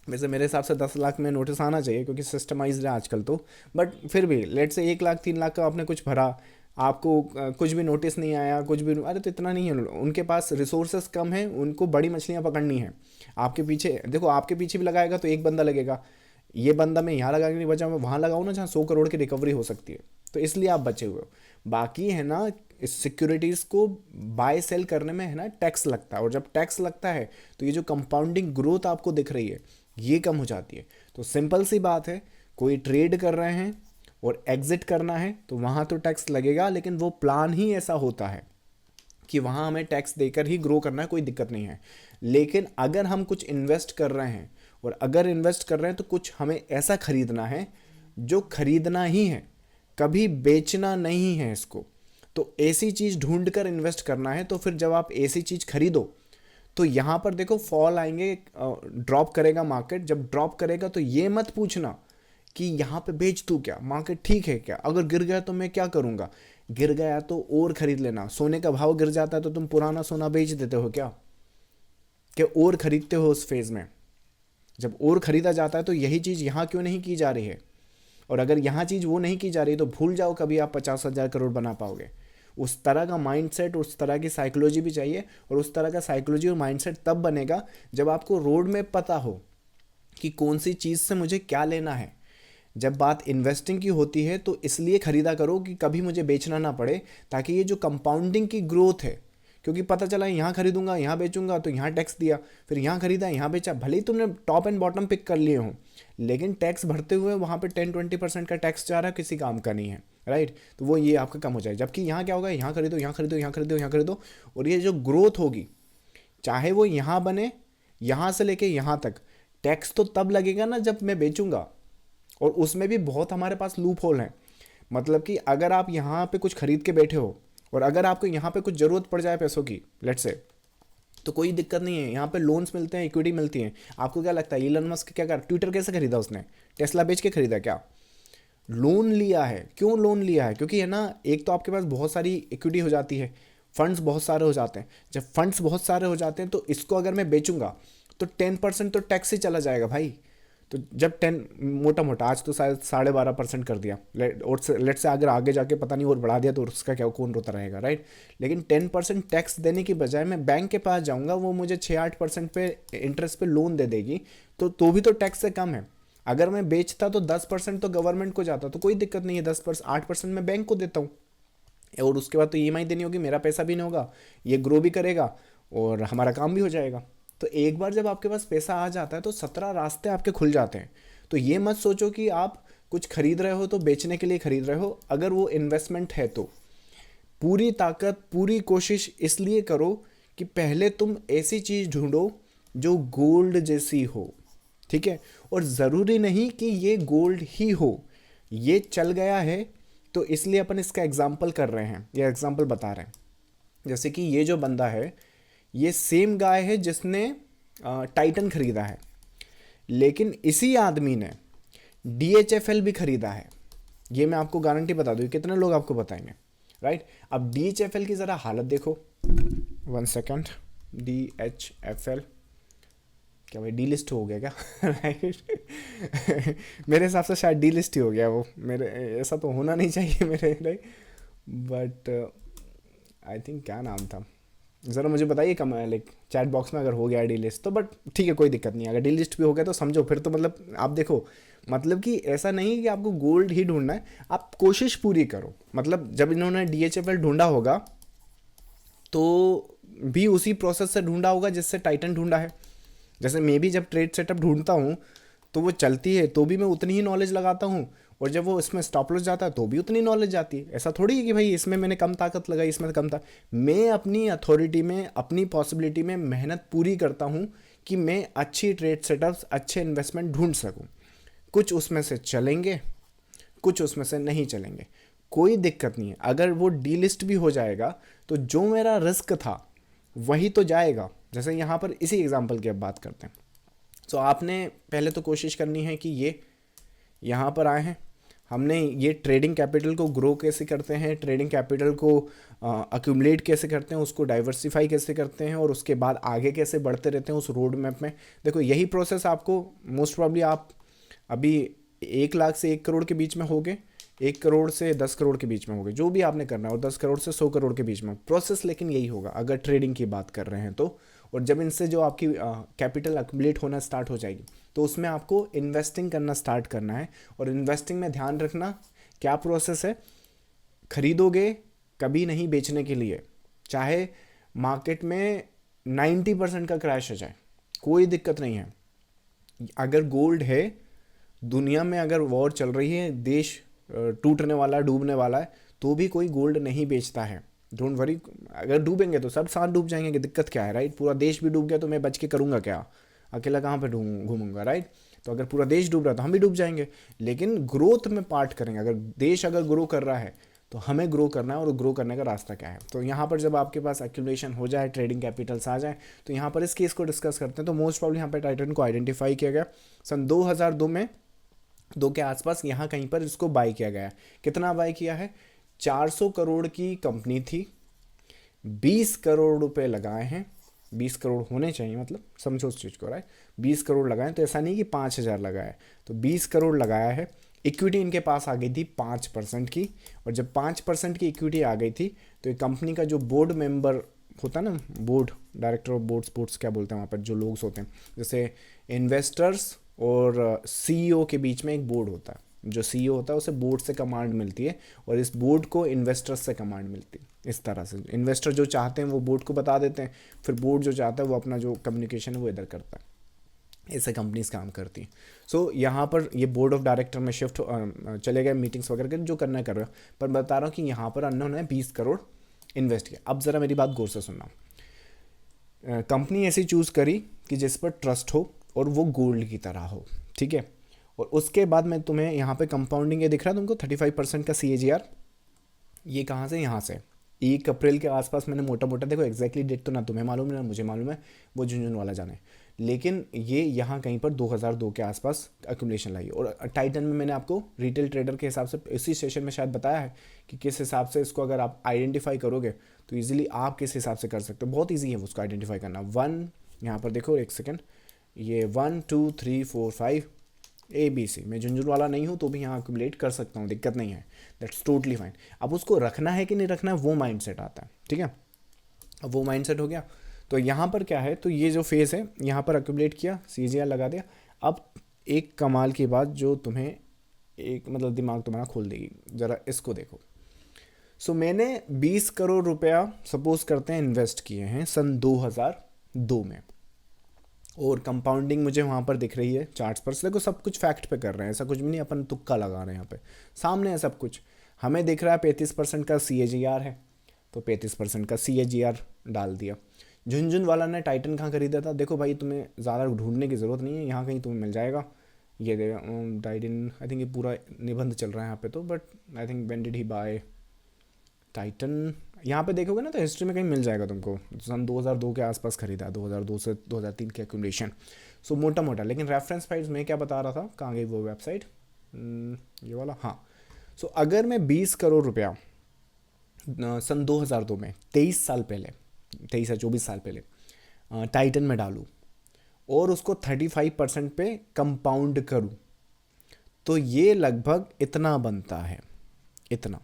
वैसे मेरे हिसाब से 10 लाख में नोटिस आना चाहिए क्योंकि सिस्टमाइज्ड है आजकल तो, बट फिर भी लेट से 1 लाख 3 लाख का आपने कुछ भरा, आपको कुछ भी नोटिस नहीं आया, कुछ भी, अरे तो इतना नहीं है, उनके पास रिसोर्सेस कम है, उनको बड़ी मछलियाँ पकड़नी है। आपके पीछे देखो, आपके पीछे भी लगाएगा तो एक बंदा लगेगा, ये बंदा मैं यहाँ लगाने नहीं बचा, मैं वहाँ लगाऊँ ना जहाँ 100 करोड़ की रिकवरी हो सकती है, तो इसलिए आप बचे हुए हो। बाकी है ना, इस सिक्योरिटीज़ को बाय सेल करने में है ना टैक्स लगता है, और जब टैक्स लगता है तो ये जो कंपाउंडिंग ग्रोथ आपको दिख रही है ये कम हो जाती है। तो सिंपल सी बात है, कोई ट्रेड कर रहे हैं और एग्जिट करना है तो वहाँ तो टैक्स लगेगा, लेकिन वो प्लान ही ऐसा होता है कि वहाँ हमें टैक्स देकर ही ग्रो करना है, कोई दिक्कत नहीं है। लेकिन अगर हम कुछ इन्वेस्ट कर रहे हैं, और अगर इन्वेस्ट कर रहे हैं तो कुछ हमें ऐसा खरीदना है जो खरीदना ही है, कभी बेचना नहीं है इसको। तो ऐसी चीज़ ढूंढ कर इन्वेस्ट करना है। तो फिर जब आप ऐसी चीज़ खरीदो तो यहाँ पर देखो फॉल आएंगे, ड्रॉप करेगा मार्केट। जब ड्रॉप करेगा तो ये मत पूछना कि यहाँ पे बेच दूँ क्या, मार्केट ठीक है क्या, अगर गिर गया तो मैं क्या करूँगा। गिर गया तो और ख़रीद लेना। सोने का भाव गिर जाता है तो तुम पुराना सोना बेच देते हो क्या, कि और ख़रीदते हो उस फेज़ में। जब और ख़रीदा जाता है तो यही चीज़ यहाँ क्यों नहीं की जा रही है। और अगर यहाँ चीज़ वो नहीं की जा रही है तो भूल जाओ कभी आप 50,000 करोड़ बना पाओगे। उस तरह का माइंडसेट, उस तरह की साइकोलॉजी भी चाहिए, और उस तरह का साइकोलॉजी और माइंडसेट तब बनेगा जब आपको रोड में पता हो कि कौन सी चीज़ से मुझे क्या लेना है। जब बात इन्वेस्टिंग की होती है तो इसलिए ख़रीदा करो कि कभी मुझे बेचना ना पड़े, ताकि ये जो कंपाउंडिंग की ग्रोथ है, क्योंकि पता चला यहाँ खरीदूंगा यहाँ बेचूंगा तो यहाँ टैक्स दिया, फिर यहाँ खरीदा यहाँ बेचा, भले ही तुमने टॉप एंड बॉटम पिक कर लिए हो, लेकिन टैक्स भरते हुए वहाँ पे 10-20% का टैक्स जा रहा है, किसी काम का नहीं है, राइट। तो वो ये आपका कम हो जाए। जबकि यहाँ क्या होगा, यहाँ खरीदो यहाँ खरीदो यहाँ खरीदो यहाँ खरीदो, और ये जो ग्रोथ होगी चाहे वो यहाँ बने, यहाँ से लेके यहाँ तक, टैक्स तो तब लगेगा ना जब मैं बेचूंगा। और उसमें भी बहुत हमारे पास लूप होल हैं। मतलब कि अगर आप यहाँ पे कुछ खरीद के बैठे हो और अगर आपको यहाँ पे कुछ ज़रूरत पड़ जाए पैसों की, लेट्स से, तो कोई दिक्कत नहीं है, यहाँ पे लोन्स मिलते हैं, इक्विटी मिलती है। आपको क्या लगता है इलन मस्क क्या कर, ट्विटर कैसे खरीदा उसने? टेस्ला बेच के खरीदा क्या? लोन लिया है। क्यों लोन लिया है? क्योंकि है ना, एक तो आपके पास बहुत सारी इक्विटी हो जाती है, फंड्स बहुत सारे हो जाते हैं। जब फंड्स बहुत सारे हो जाते हैं तो इसको अगर मैं बेचूंगा तो 10% तो टैक्स ही चला जाएगा भाई। तो जब 10 मोटा मोटा आज तो शायद 12.5% कर दिया, और लेट से अगर आगे जाके पता नहीं और बढ़ा दिया तो उसका क्या, कौन रोता रहेगा, राइट। लेकिन 10% टैक्स देने की बजाय मैं बैंक के पास जाऊंगा, वो मुझे 6-8% पे इंटरेस्ट पे लोन दे देगी, तो भी तो टैक्स से कम है। अगर मैं बेचता तो 10% तो गवर्नमेंट को जाता, तो कोई दिक्कत नहीं है, 10% 8% मैं बैंक को देता हूँ, और उसके बाद तो ईएमआई देनी होगी, मेरा पैसा भी नहीं होगा, ये ग्रो भी करेगा और हमारा काम भी हो जाएगा। तो एक बार जब आपके पास पैसा आ जाता है तो 17 रास्ते आपके खुल जाते हैं। तो ये मत सोचो कि आप कुछ खरीद रहे हो तो बेचने के लिए खरीद रहे हो। अगर वो इन्वेस्टमेंट है तो पूरी ताकत पूरी कोशिश इसलिए करो कि पहले तुम ऐसी चीज़ ढूंढो जो गोल्ड जैसी हो, ठीक है। और ज़रूरी नहीं कि ये गोल्ड ही हो, ये चल गया है तो इसलिए अपन इसका एग्जाम्पल कर रहे हैं, ये एग्जाम्पल बता रहे हैं। जैसे कि ये जो बंदा है, ये सेम गाय है जिसने टाइटन खरीदा है, लेकिन इसी आदमी ने DHFL भी खरीदा है। ये मैं आपको गारंटी बता दूँ, कितने लोग आपको बताएंगे, राइट। अब DHFL की ज़रा हालत देखो, 1 सेकेंड, DHFL क्या भाई, डी लिस्ट हो गया क्या? राइट मेरे हिसाब से शायद डी लिस्ट ही हो गया वो, मेरे ऐसा तो होना नहीं चाहिए मेरे, राइट। बट आई थिंक क्या नाम था, ज़रा मुझे बताइए कम लाइक चैट बॉक्स में अगर हो गया डी लिस्ट तो, बट ठीक है कोई दिक्कत नहीं। अगर डी लिस्ट भी हो गया तो समझो फिर तो, मतलब आप देखो, मतलब कि ऐसा नहीं है कि आपको गोल्ड ही ढूंढना है, आप कोशिश पूरी करो। मतलब जब इन्होंने DHFL ढूंढा होगा तो भी उसी प्रोसेस से ढूंढा होगा जिससे टाइटन ढूंढा है। जैसे मैं भी जब ट्रेड सेटअप ढूंढता हूँ तो वो चलती है तो भी मैं उतनी ही नॉलेज लगाता हूँ, और जब वो इसमें स्टॉप लॉस जाता है तो भी उतनी नॉलेज जाती है। ऐसा थोड़ी है कि भाई इसमें मैंने कम ताकत लगाई इसमें कम था। मैं अपनी अथॉरिटी में, अपनी पॉसिबिलिटी में मेहनत पूरी करता हूँ कि मैं अच्छी ट्रेड सेटअप्स, अच्छे इन्वेस्टमेंट ढूंढ सकूँ। कुछ उसमें से चलेंगे, कुछ उसमें से नहीं चलेंगे, कोई दिक्कत नहीं है। अगर वो डी लिस्ट भी हो जाएगा तो जो मेरा रिस्क था वही तो जाएगा। जैसे यहाँ पर इसी एग्जांपल की अब बात करते हैं। तो आपने पहले तो कोशिश करनी है कि ये यहाँ पर आए हैं, हमने ये ट्रेडिंग कैपिटल को ग्रो कैसे करते हैं, ट्रेडिंग कैपिटल को अक्यूमुलेट कैसे करते हैं, उसको डाइवर्सिफाई कैसे करते हैं, और उसके बाद आगे कैसे बढ़ते रहते हैं उस रोड मैप में। देखो यही प्रोसेस आपको मोस्ट प्रॉब्ली आप अभी 1 लाख से 1 करोड़ के बीच में होगे, 1 करोड़ से 10 करोड़ के बीच में होगे, जो भी आपने करना है, और 10 करोड़ से 100 करोड़ के बीच में प्रोसेस, लेकिन यही होगा अगर ट्रेडिंग की बात कर रहे हैं तो। और जब इनसे जो आपकी कैपिटल अक्यूमुलेट होना स्टार्ट हो जाएगी तो उसमें आपको इन्वेस्टिंग करना स्टार्ट करना है। और इन्वेस्टिंग में ध्यान रखना क्या प्रोसेस है, खरीदोगे कभी नहीं बेचने के लिए, चाहे मार्केट में 90% का क्रैश हो जाए, कोई दिक्कत नहीं है। अगर गोल्ड है, दुनिया में अगर वॉर चल रही है, देश टूटने वाला, डूबने वाला है, तो भी कोई गोल्ड नहीं बेचता है। डोंट वरी, अगर डूबेंगे तो सब साथ डूब जाएंगे कि दिक्कत क्या है, राइट। पूरा देश भी डूब गया तो मैं बच के करूँगा क्या, अकेला कहाँ पे घूमूंगा, राइट। तो अगर पूरा देश डूब रहा है तो हम भी डूब जाएंगे, लेकिन ग्रोथ में पार्ट करेंगे। अगर देश अगर ग्रो कर रहा है तो हमें ग्रो करना है, और ग्रो करने का रास्ता क्या है। तो यहाँ पर जब आपके पास एक्यूमुलेशन हो जाए, ट्रेडिंग कैपिटल्स आ जाए, तो यहाँ पर इस केस को डिस्कस करते हैं। तो मोस्ट प्रॉब्लम यहाँ पर टाइटन को आइडेंटिफाई किया गया सन 2002 में, 2 के आसपास यहाँ कहीं पर इसको बाय किया गया। कितना बाय किया है? 400 करोड़ की कंपनी थी, 20 करोड़ रुपए लगाए हैं, 20 करोड़ होने चाहिए, मतलब समझो उस चीज़ को, राइट। 20 करोड़ लगाए, तो ऐसा नहीं कि 5,000 लगाए, तो 20 करोड़ लगाया है। इक्विटी इनके पास आ गई थी 5% की, और जब 5% की इक्विटी आ गई थी तो एक कंपनी का जो बोर्ड मेंबर होता है ना, board, director of board sports क्या बोलते हैं वहाँ पर जो लोग होते हैं, जैसे इन्वेस्टर्स और CEO के बीच में एक बोर्ड होता है, जो CEO होता है उसे बोर्ड से कमांड मिलती है और इस बोर्ड को इन्वेस्टर्स से कमांड मिलती है। इस तरह से इन्वेस्टर जो चाहते हैं वो बोर्ड को बता देते हैं, फिर बोर्ड जो चाहता है वो अपना जो कम्युनिकेशन है वो इधर करता है। ऐसे कंपनीज काम करती हैं। सो यहाँ पर ये बोर्ड ऑफ डायरेक्टर में शिफ्ट चले गए, मीटिंग्स वगैरह के जो करना कर रहे हो, पर बता रहा हूँ कि यहाँ पर उन्होंने 20 करोड़ इन्वेस्ट किया। अब ज़रा मेरी बात गौर से सुनना। कंपनी ऐसी चूज़ करी कि जिस पर ट्रस्ट हो और वो गोल्ड की तरह हो, ठीक है। और उसके बाद मैं तुम्हें यहाँ पे कंपाउंडिंग ये दिख रहा है तुमको 35% का CAGR। ये कहाँ से, यहाँ से 1 अप्रैल के आसपास मैंने मोटा मोटा, देखो एग्जैक्टली डेट तो ना तुम्हें मालूम है ना मुझे मालूम है, वो झुंझुन वाला जाने, लेकिन ये यहाँ कहीं पर 2002 के आसपास अक्यूमुलेशन लाई। और टाइटन में मैंने आपको रिटेल ट्रेडर के हिसाब से इसी सेशन में शायद बताया है कि किस हिसाब से इसको अगर आप आइडेंटिफाई करोगे तो ईजिली आप किस हिसाब से कर सकते हो। बहुत ईजी है उसको आइडेंटिफाई करना। 1 यहाँ पर देखो, एक सेकेंड, ये 1 2 3 4 5 ABC। मैं झुंझुन वाला नहीं हूँ तो भी यहाँ अक्यूमुलेट कर सकता हूँ, दिक्कत नहीं है, दैट्स टोटली फाइन। अब उसको रखना है कि नहीं रखना है वो माइंड सेट आता है, ठीक है। अब वो माइंड सेट हो गया तो यहाँ पर क्या है, तो ये जो फेज़ है यहाँ पर अक्यूमुलेट किया, CAGR लगा दिया। अब एक कमाल की बात जो तुम्हें एक मतलब दिमाग तुम्हारा खोल देगी, ज़रा इसको देखो। सो मैंने 20 करोड़ रुपया सपोज करते हैं इन्वेस्ट किए हैं सन 2002 में, और कंपाउंडिंग मुझे वहाँ पर दिख रही है चार्ट्स पर। देखो सब कुछ फैक्ट पे कर रहे हैं, ऐसा कुछ भी नहीं अपन तुक्का लगा रहे हैं, यहाँ पे सामने है सब कुछ। हमें दिख रहा है 35% का CAGR है, तो 35% का CAGR डाल दिया। झुंझुन वाला ने टाइटन कहाँ खरीदा था, देखो भाई तुम्हें ज़्यादा ढूंढने की ज़रूरत नहीं है, यहाँ कहीं तुम्हें मिल जाएगा। ये टाइटन, आई थिंक ये पूरा निबंध चल रहा है यहाँ पे तो, but I think when did he buy Titan, यहाँ पे देखोगे ना तो हिस्ट्री में कहीं मिल जाएगा तुमको। सन 2002 के आसपास खरीदा, 2002 से 2003 के एक्यूमुलेशन। सो मोटा मोटा, लेकिन रेफरेंस प्राइस में क्या बता रहा था, कहाँ गई वो वेबसाइट, ये वाला, हाँ। सो अगर मैं 20 करोड़ रुपया सन 2002 में 23 साल पहले, 23 या 24 साल पहले टाइटन में डालूँ और उसको 35% पे कंपाउंड करूँ तो ये लगभग इतना बनता है, इतना।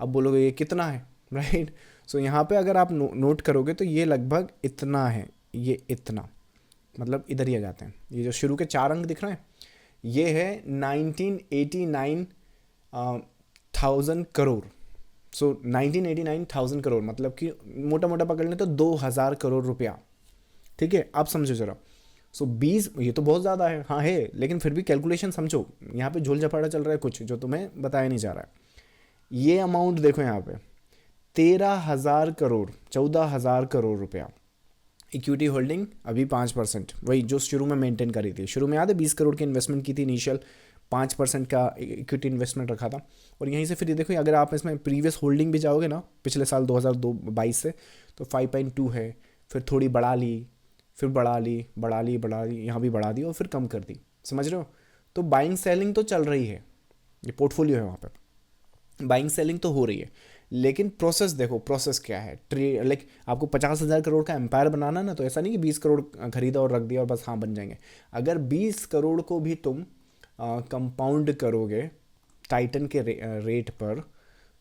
अब बोलोगे ये कितना है, राइट। सो यहाँ पे अगर आप नोट करोगे तो ये लगभग इतना है, ये इतना, मतलब इधर ही आ जाते हैं। ये जो शुरू के 4 अंक दिख रहे हैं ये है 1989,000 करोड़। सो 1989,000 करोड़ मतलब कि मोटा मोटा पकड़ लें तो 2000 करोड़ रुपया, ठीक है। आप समझो जरा। सो 20, ये तो बहुत ज़्यादा है, हाँ है, लेकिन फिर भी कैलकुलेशन समझो, यहाँ पे झोल झपाड़ा चल रहा है कुछ जो तुम्हें बताया नहीं जा रहा है। ये अमाउंट देखो यहाँ पे 13,000 करोड़, 14,000 करोड़ रुपया। इक्विटी होल्डिंग अभी 5%, वही जो शुरू में मेंटेन करी थी। शुरू में याद है 20 करोड़ की इन्वेस्टमेंट की थी, इनिशियल 5% का इक्विटी इन्वेस्टमेंट रखा था। और यहीं से फिर ये देखो, अगर आप इसमें प्रीवियस होल्डिंग भी जाओगे ना पिछले साल 2022 से, तो 5.2 है, फिर थोड़ी बढ़ा ली, फिर बढ़ा ली, यहाँ भी बढ़ा दी और फिर कम कर दी, समझ रहे हो। तो बाइंग सेलिंग तो चल रही है, ये पोर्टफोलियो है वहाँ पर, बाइंग सेलिंग तो हो रही है। लेकिन प्रोसेस देखो, प्रोसेस क्या है, लाइक आपको 50,000 करोड़ का एम्पायर बनाना ना, तो ऐसा नहीं कि 20 करोड़ खरीदा और रख दिया और बस हाँ बन जाएंगे। अगर 20 करोड़ को भी तुम कंपाउंड करोगे टाइटन के रेट पर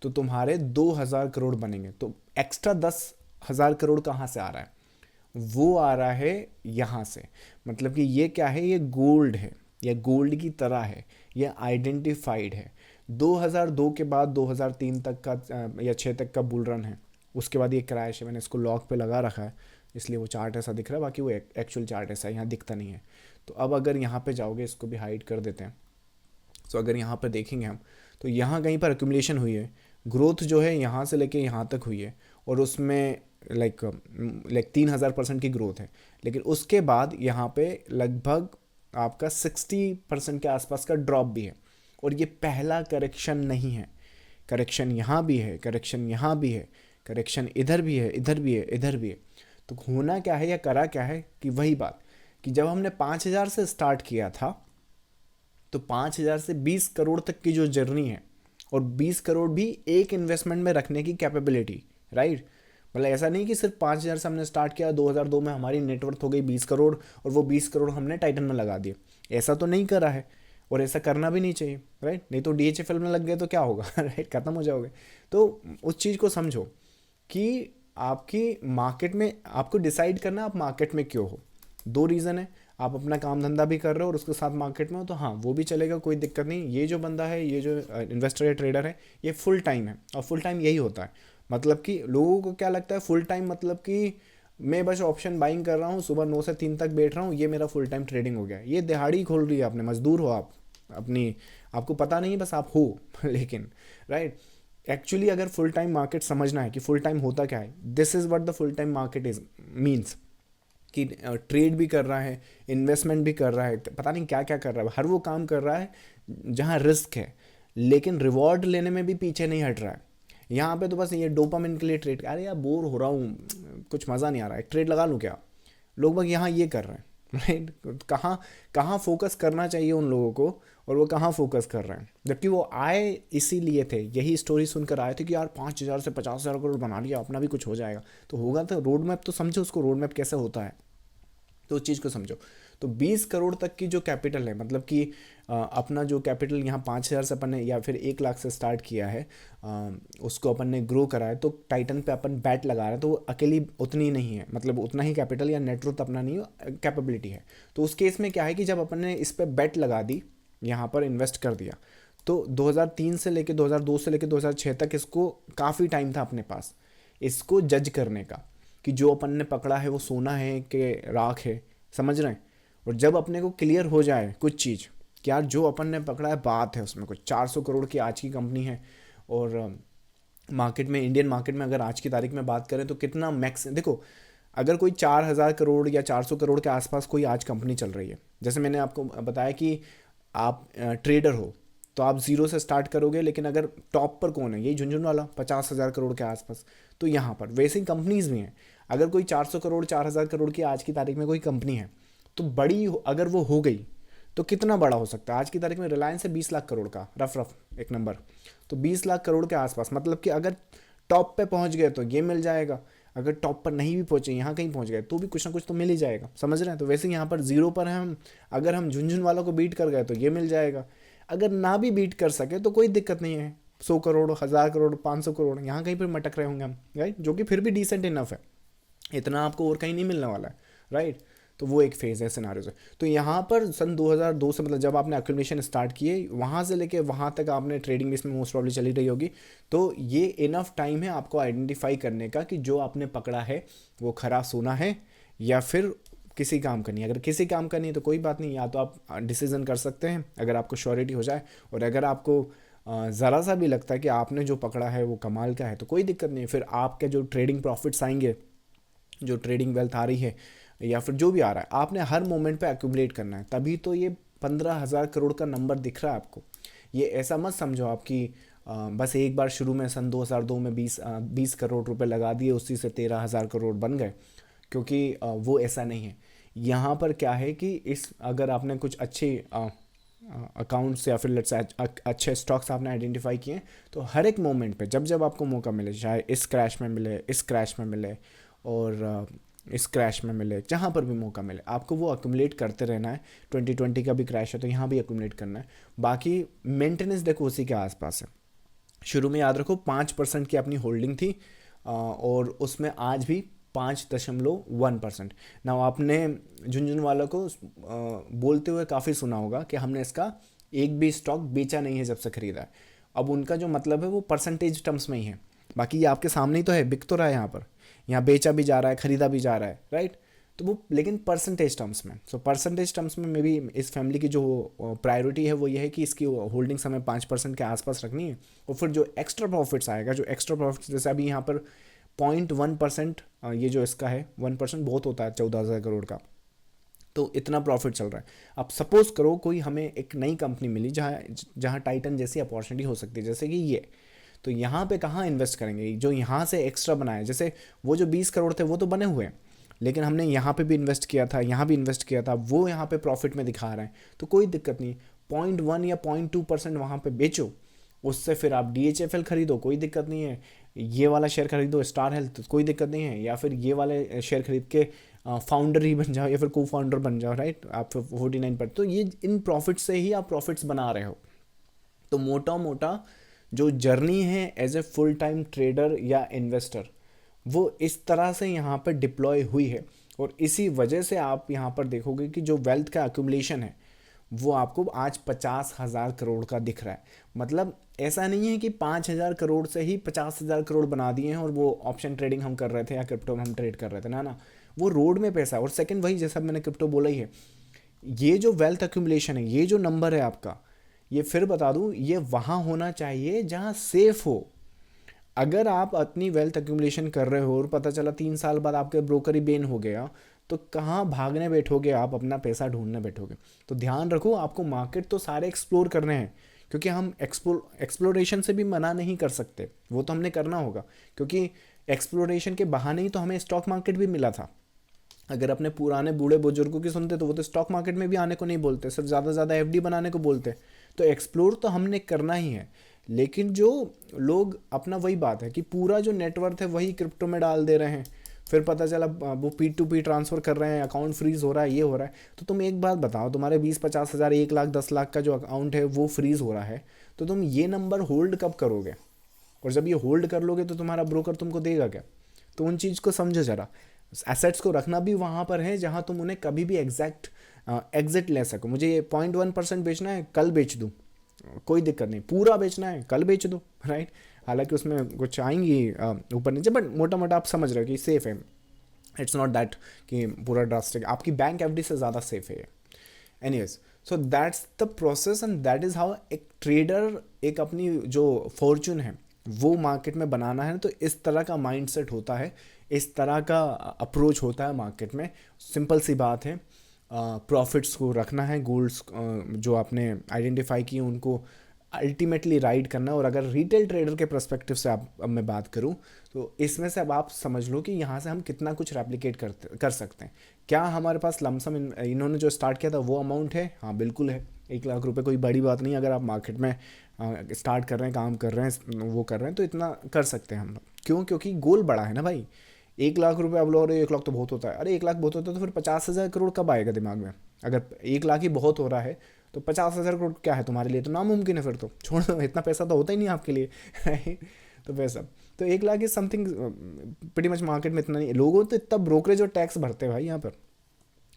तो तुम्हारे 2,000 करोड़ बनेंगे। तो एक्स्ट्रा 10,000 करोड़ कहाँ से आ रहा है, वो आ रहा है यहाँ से। मतलब कि ये क्या है, ये गोल्ड है, या गोल्ड की तरह है, ये आइडेंटिफाइड है। 2002 के बाद 2003 तक का या 6 तक का बुल रन है, उसके बाद ये क्रैश है। मैंने इसको लॉक पे लगा रखा है इसलिए वो चार्ट ऐसा दिख रहा है, बाकी वो एक्चुअल चार्ट ऐसा यहाँ दिखता नहीं है। तो अब अगर यहाँ पे जाओगे, इसको भी हाइड कर देते हैं। तो अगर यहाँ पर देखेंगे हम तो यहाँ कहीं पर एक्यूमुलेशन हुई है, ग्रोथ जो है यहाँ से लेके यहाँ तक हुई है, और उसमें लाइक 3,000% की ग्रोथ है। लेकिन उसके बाद यहाँ पे लगभग आपका 60% के आसपास का ड्रॉप भी है। और ये पहला करेक्शन नहीं है, करेक्शन यहाँ भी है, करेक्शन यहाँ भी है, करेक्शन इधर भी है, इधर भी है, इधर भी है। तो होना क्या है या करा क्या है कि वही बात कि जब हमने 5,000 से स्टार्ट किया था तो 5,000 से 20 करोड़ तक की जो जर्नी है, और 20 करोड़ भी एक इन्वेस्टमेंट में रखने की कैपेबिलिटी, राइट। मतलब ऐसा नहीं कि सिर्फ 5,000 से हमने स्टार्ट किया, 2002 में हमारी नेटवर्थ हो गई 20 करोड़ और वो 20 करोड़ हमने टाइटन में लगा दिए। ऐसा तो नहीं करा है, और ऐसा करना भी नहीं चाहिए, राइट। नहीं तो DHFL में लग गए तो क्या होगा, राइट, खत्म हो जाओगे। तो उस चीज़ को समझो कि आपकी मार्केट में आपको डिसाइड करना आप मार्केट में क्यों हो। 2 रीज़न है, आप अपना काम धंधा भी कर रहे हो और उसके साथ मार्केट में हो तो हाँ वो भी चलेगा, कोई दिक्कत नहीं। ये जो बंदा है, ये जो इन्वेस्टर या ट्रेडर है, ये फुल टाइम है। और फुल टाइम यही होता है, मतलब कि लोगों को क्या लगता है फुल टाइम मतलब कि मैं बस ऑप्शन बाइंग कर रहा हूँ, सुबह 9 से 3 तक बैठ रहा हूँ, ये मेरा फुल टाइम ट्रेडिंग हो गया। ये दिहाड़ी खोल रही है आपने, मजदूर हो आप अपनी, आपको पता नहीं है बस आप हो लेकिन राइट, एक्चुअली अगर फुल टाइम मार्केट समझना है कि फुल टाइम होता क्या है, this is what the full time market is means, कि ट्रेड भी कर रहा है, इन्वेस्टमेंट भी कर रहा है, पता नहीं क्या क्या कर रहा है, हर वो काम कर रहा है जहाँ रिस्क है, लेकिन रिवॉर्ड लेने में भी पीछे नहीं हट रहा है। यहाँ पे तो बस ये डोपामिन के लिए ट्रेड, अरे यार बोर हो रहा हूँ, कुछ मज़ा नहीं आ रहा है, ट्रेड लगा लूँ क्या, लोग बाग यहाँ ये कर रहे हैं राइट। कहाँ कहाँ फोकस करना चाहिए उन लोगों को, और वो कहाँ फोकस कर रहे हैं, जबकि वो आए इसीलिए थे, यही स्टोरी सुनकर आए थे कि यार 5,000 से 50,000 करोड़ बना लिया, अपना भी कुछ हो जाएगा। तो होगा तो रोड मैप तो समझो उसको, रोड मैप कैसे होता है, तो उस चीज़ को समझो। तो 20 करोड़ तक की जो कैपिटल है, मतलब कि अपना जो कैपिटल यहाँ 5,000 से अपन ने या फिर 1 लाख से स्टार्ट किया है, उसको अपन ने ग्रो करा है, तो टाइटन पे अपन बैट लगा रहे हैं, तो वो अकेली उतनी नहीं है, मतलब उतना ही कैपिटल या नेटवर्थ अपना नहीं है, कैपेबिलिटी है। तो उस केस में क्या है कि जब अपन ने इस पर बैट लगा दी, यहाँ पर इन्वेस्ट कर दिया, तो 2003 से लेकर 2002 से लेकर 2006 तक इसको काफ़ी टाइम था अपने पास इसको जज करने का, कि जो अपन ने पकड़ा है वो सोना है कि राख है, समझ रहे हैं। और जब अपने को क्लियर हो जाए कुछ चीज़ कि यार जो अपन ने पकड़ा है बात है उसमें कुछ, 400 करोड़ की आज की कंपनी है, और मार्केट में, इंडियन मार्केट में अगर आज की तारीख में बात करें तो कितना मैक्स, देखो अगर कोई 4,000 करोड़ या 400 करोड़ के आसपास कोई आज कंपनी चल रही है, जैसे मैंने आपको बताया कि आप ट्रेडर हो तो आप ज़ीरो से स्टार्ट करोगे, लेकिन अगर टॉप पर कौन है, यही झुंझुनवाला 50,000 करोड़ के आसपास, तो यहाँ पर वैसे ही कंपनीज भी हैं। अगर कोई 400 करोड़ 4,000 करोड़ की आज की तारीख में कोई कंपनी है, तो बड़ी अगर वो हो गई तो कितना बड़ा हो सकता है। आज की तारीख में रिलायंस है 20 लाख करोड़ का, रफ रफ एक नंबर, तो 20 लाख करोड़ के आसपास, मतलब कि अगर टॉप पे पहुंच गए तो ये मिल जाएगा, अगर टॉप पर नहीं भी पहुंचे, यहाँ कहीं पहुंच गए तो भी कुछ ना कुछ तो मिल ही जाएगा, समझ रहे हैं। तो वैसे यहाँ पर जीरो पर है हम, अगर हम झुंझुन वालों को बीट कर गए तो ये मिल जाएगा, अगर ना भी बीट कर सके तो कोई दिक्कत नहीं है, 100 करोड़ 1,000 करोड़ 500 करोड़ यहाँ कहीं पर मटक रहे होंगे हम, राइट, जो कि फिर भी डिसेंट इनफ है, इतना आपको और कहीं नहीं मिलने वाला है, राइट। तो वो एक फेज़ है सिनारियो से। तो यहाँ पर सन 2002 से, मतलब जब आपने एक्यूमुलेशन स्टार्ट किए, वहाँ से लेके वहाँ तक आपने ट्रेडिंग इसमें मोस्ट प्रॉब्ली चली रही होगी, तो ये इनफ टाइम है आपको आइडेंटिफाई करने का कि जो आपने पकड़ा है वो खरा सोना है या फिर किसी काम का नहीं। अगर किसी काम का नहीं तो कोई बात नहीं, या तो आप डिसीजन कर सकते हैं अगर आपको श्योरिटी हो जाए, और अगर आपको ज़रा सा भी लगता है कि आपने जो पकड़ा है वो कमाल का है तो कोई दिक्कत नहीं, फिर आपके जो ट्रेडिंग प्रॉफिट्स आएंगे, जो ट्रेडिंग वेल्थ आ रही है या फिर जो भी आ रहा है, आपने हर मोमेंट पे एक्यूमुलेट करना है, तभी तो ये 15,000 करोड़ का नंबर दिख रहा है आपको। ये ऐसा मत समझो आप कि बस एक बार शुरू में सन 2002 में 20 करोड़ रुपए लगा दिए, उसी से 13,000 करोड़ बन गए, क्योंकि वो ऐसा नहीं है। यहाँ पर क्या है कि इस अगर आपने कुछ अच्छे अकाउंट्स या फिर लेट्स अच्छे स्टॉक्स आपने आइडेंटिफाई किए, तो हर एक मोमेंट पे जब जब आपको मौका मिले, चाहे इस क्रैश में मिले, इस क्रैश में मिले, और इस क्रैश में मिले, जहाँ पर भी मौका मिले, आपको वो अक्यूमुलेट करते रहना है। 2020 का भी क्रैश है तो यहाँ भी अक्यूमुलेट करना है। बाकी मेंटेनेंस देखो उसी के आसपास है। शुरू में याद रखो 5% की अपनी होल्डिंग थी, और उसमें आज भी 5.1%। ना आपने झुंझुनवाला को बोलते हुए काफ़ी सुना होगा कि हमने इसका एक भी स्टॉक बेचा नहीं है जब से खरीदा है। अब उनका जो मतलब है वो परसेंटेज टर्म्स में ही है, बाकी ये आपके सामने ही तो है, बिक तो रहा है यहाँ पर, यहाँ बेचा भी जा रहा है, खरीदा भी जा रहा है, राइट। तो वो लेकिन परसेंटेज टर्म्स में, सो परसेंटेज टर्म्स में मे भी इस फैमिली की जो प्रायोरिटी है वो ये है कि इसकी होल्डिंग्स हमें 5% के आसपास रखनी है, और फिर जो एक्स्ट्रा प्रॉफिट्स आएगा, जो एक्स्ट्रा प्रॉफिट्स जैसे अभी यहाँ पर 0.1%, ये जो इसका है 1% बहुत होता है 14,000 करोड़ का, तो इतना प्रॉफिट चल रहा है। अब सपोज करो कोई हमें एक नई कंपनी मिली जहाँ जहाँ टाइटन जैसी अपॉर्चुनिटी हो सकती है, जैसे कि ये, तो यहाँ पे कहाँ इन्वेस्ट करेंगे, जो यहाँ से एक्स्ट्रा बनाए, जैसे वो जो 20 करोड़ थे वो तो बने हुए हैं, लेकिन हमने यहाँ पे भी इन्वेस्ट किया था, यहाँ भी इन्वेस्ट किया था, वो यहाँ पे प्रॉफिट में दिखा रहे हैं, तो कोई दिक्कत नहीं, 0.1 या 0.2% वहाँ पे बेचो, उससे फिर आप DHFL खरीदो, कोई दिक्कत नहीं है, ये वाला शेयर खरीदो स्टार हेल्थ, कोई दिक्कत नहीं है, या फिर ये वाले शेयर खरीद के फाउंडर ही बन जाओ या फिर को फाउंडर बन जाओ, राइट, आप 49%, तो ये इन प्रॉफिट से ही आप प्रॉफिट्स बना रहे हो। तो मोटा मोटा जो जर्नी है as a full time trader या इन्वेस्टर, वो इस तरह से यहाँ पर डिप्लॉय हुई है। और इसी वजह से आप यहाँ पर देखोगे कि जो वेल्थ का एक्यूमुलेशन है वो आपको आज 50,000 करोड़ का दिख रहा है। मतलब ऐसा नहीं है कि 5,000 करोड़ से ही 50,000 करोड़ बना दिए हैं और वो ऑप्शन ट्रेडिंग हम कर रहे थे या क्रिप्टो में हम ट्रेड कर रहे थे, ना ना, वो रोड में पैसा है। और सेकंड वही जैसा मैंने क्रिप्टो बोला ही है, ये जो वेल्थ एक्यूमुलेशन है, ये जो नंबर है आपका, ये फिर बता दूं, ये वहाँ होना चाहिए जहाँ सेफ हो। अगर आप अपनी वेल्थ एक्यूमुलेशन कर रहे हो और पता चला 3 साल बाद आपके ब्रोकर ही बेन हो गया, तो कहाँ भागने बैठोगे आप, अपना पैसा ढूंढने बैठोगे। तो ध्यान रखो, आपको मार्केट तो सारे एक्सप्लोर करने हैं, क्योंकि हम एक्सप्लोरेशन से भी मना नहीं कर सकते, वो तो हमने करना होगा, क्योंकि एक्सप्लोरेशन के बहाने ही तो हमें स्टॉक मार्केट भी मिला था। अगर अपने पुराने बूढ़े बुजुर्गों की सुनते तो वो तो स्टॉक मार्केट में भी आने को नहीं बोलते, सिर्फ ज़्यादा से ज़्यादा एफडी बनाने को बोलते। तो एक्सप्लोर तो हमने करना ही है, लेकिन जो लोग अपना, वही बात है कि पूरा जो नेटवर्थ है वही क्रिप्टो में डाल दे रहे हैं, फिर पता चला वो P2P ट्रांसफ़र कर रहे हैं, अकाउंट फ्रीज़ हो रहा है, ये हो रहा है। तो तुम एक बात बताओ, तुम्हारे 20-50 हज़ार, 1 लाख 10 लाख का जो अकाउंट है वो फ्रीज़ हो रहा है, तो तुम ये नंबर होल्ड कब करोगे? और जब ये होल्ड कर लोगे तो तुम्हारा ब्रोकर तुमको देगा क्या? तो उन चीज़ को समझो ज़रा। एसेट्स को रखना भी वहाँ पर है जहाँ तुम उन्हें कभी भी एग्जिट ले सको। मुझे ये 0.1% बेचना है, कल बेच दूँ, कोई दिक्कत नहीं। पूरा बेचना है, कल बेच दो, राइट। हालांकि उसमें कुछ आएंगी ऊपर नीचे, बट मोटा मोटा आप समझ रहे हो कि सेफ है। इट्स नॉट दैट कि पूरा ड्रास्टिक, आपकी बैंक एफडी से ज़्यादा सेफ है ये। Anyways, so that's the process and that is how एक ट्रेडर एक अपनी जो फॉर्चून है वो मार्केट में बनाना है। तो इस तरह का माइंडसेट होता है, इस तरह का अप्रोच होता है मार्केट में। सिंपल सी बात है, प्रॉफिट्स को रखना है, गोल्स जो आपने आइडेंटिफाई किए उनको अल्टीमेटली राइड करना है। और अगर रिटेल ट्रेडर के पर्सपेक्टिव से आप, अब मैं बात करूं, तो इसमें से अब आप समझ लो कि यहाँ से हम कितना कुछ रेप्लिकेट कर सकते हैं। क्या हमारे पास लमसम इन्होंने जो स्टार्ट किया था वो अमाउंट है? हाँ बिल्कुल है। 1 लाख रुपए कोई बड़ी बात नहीं। अगर आप मार्केट में स्टार्ट कर रहे हैं, काम कर रहे हैं, वो कर रहे हैं, तो इतना कर सकते हैं हम लोग। क्यों? क्योंकि गोल बड़ा है ना भाई। 1 लाख रुपए अब लो, अरे 1 लाख तो बहुत होता है, अरे 1 लाख बहुत होता है, तो फिर 50,000 करोड़ कब आएगा दिमाग में? अगर 1 लाख ही बहुत हो रहा है तो 50,000 करोड़ क्या है तुम्हारे लिए? तो नामुमकिन है फिर तो, छोड़ दो, इतना पैसा तो होता ही नहीं आपके लिए। तो पैसा तो 1 lakh is something pretty much market में इतना नहीं। लोगों तो इतना ब्रोकरेज और टैक्स भरते हैं भाई यहाँ पर।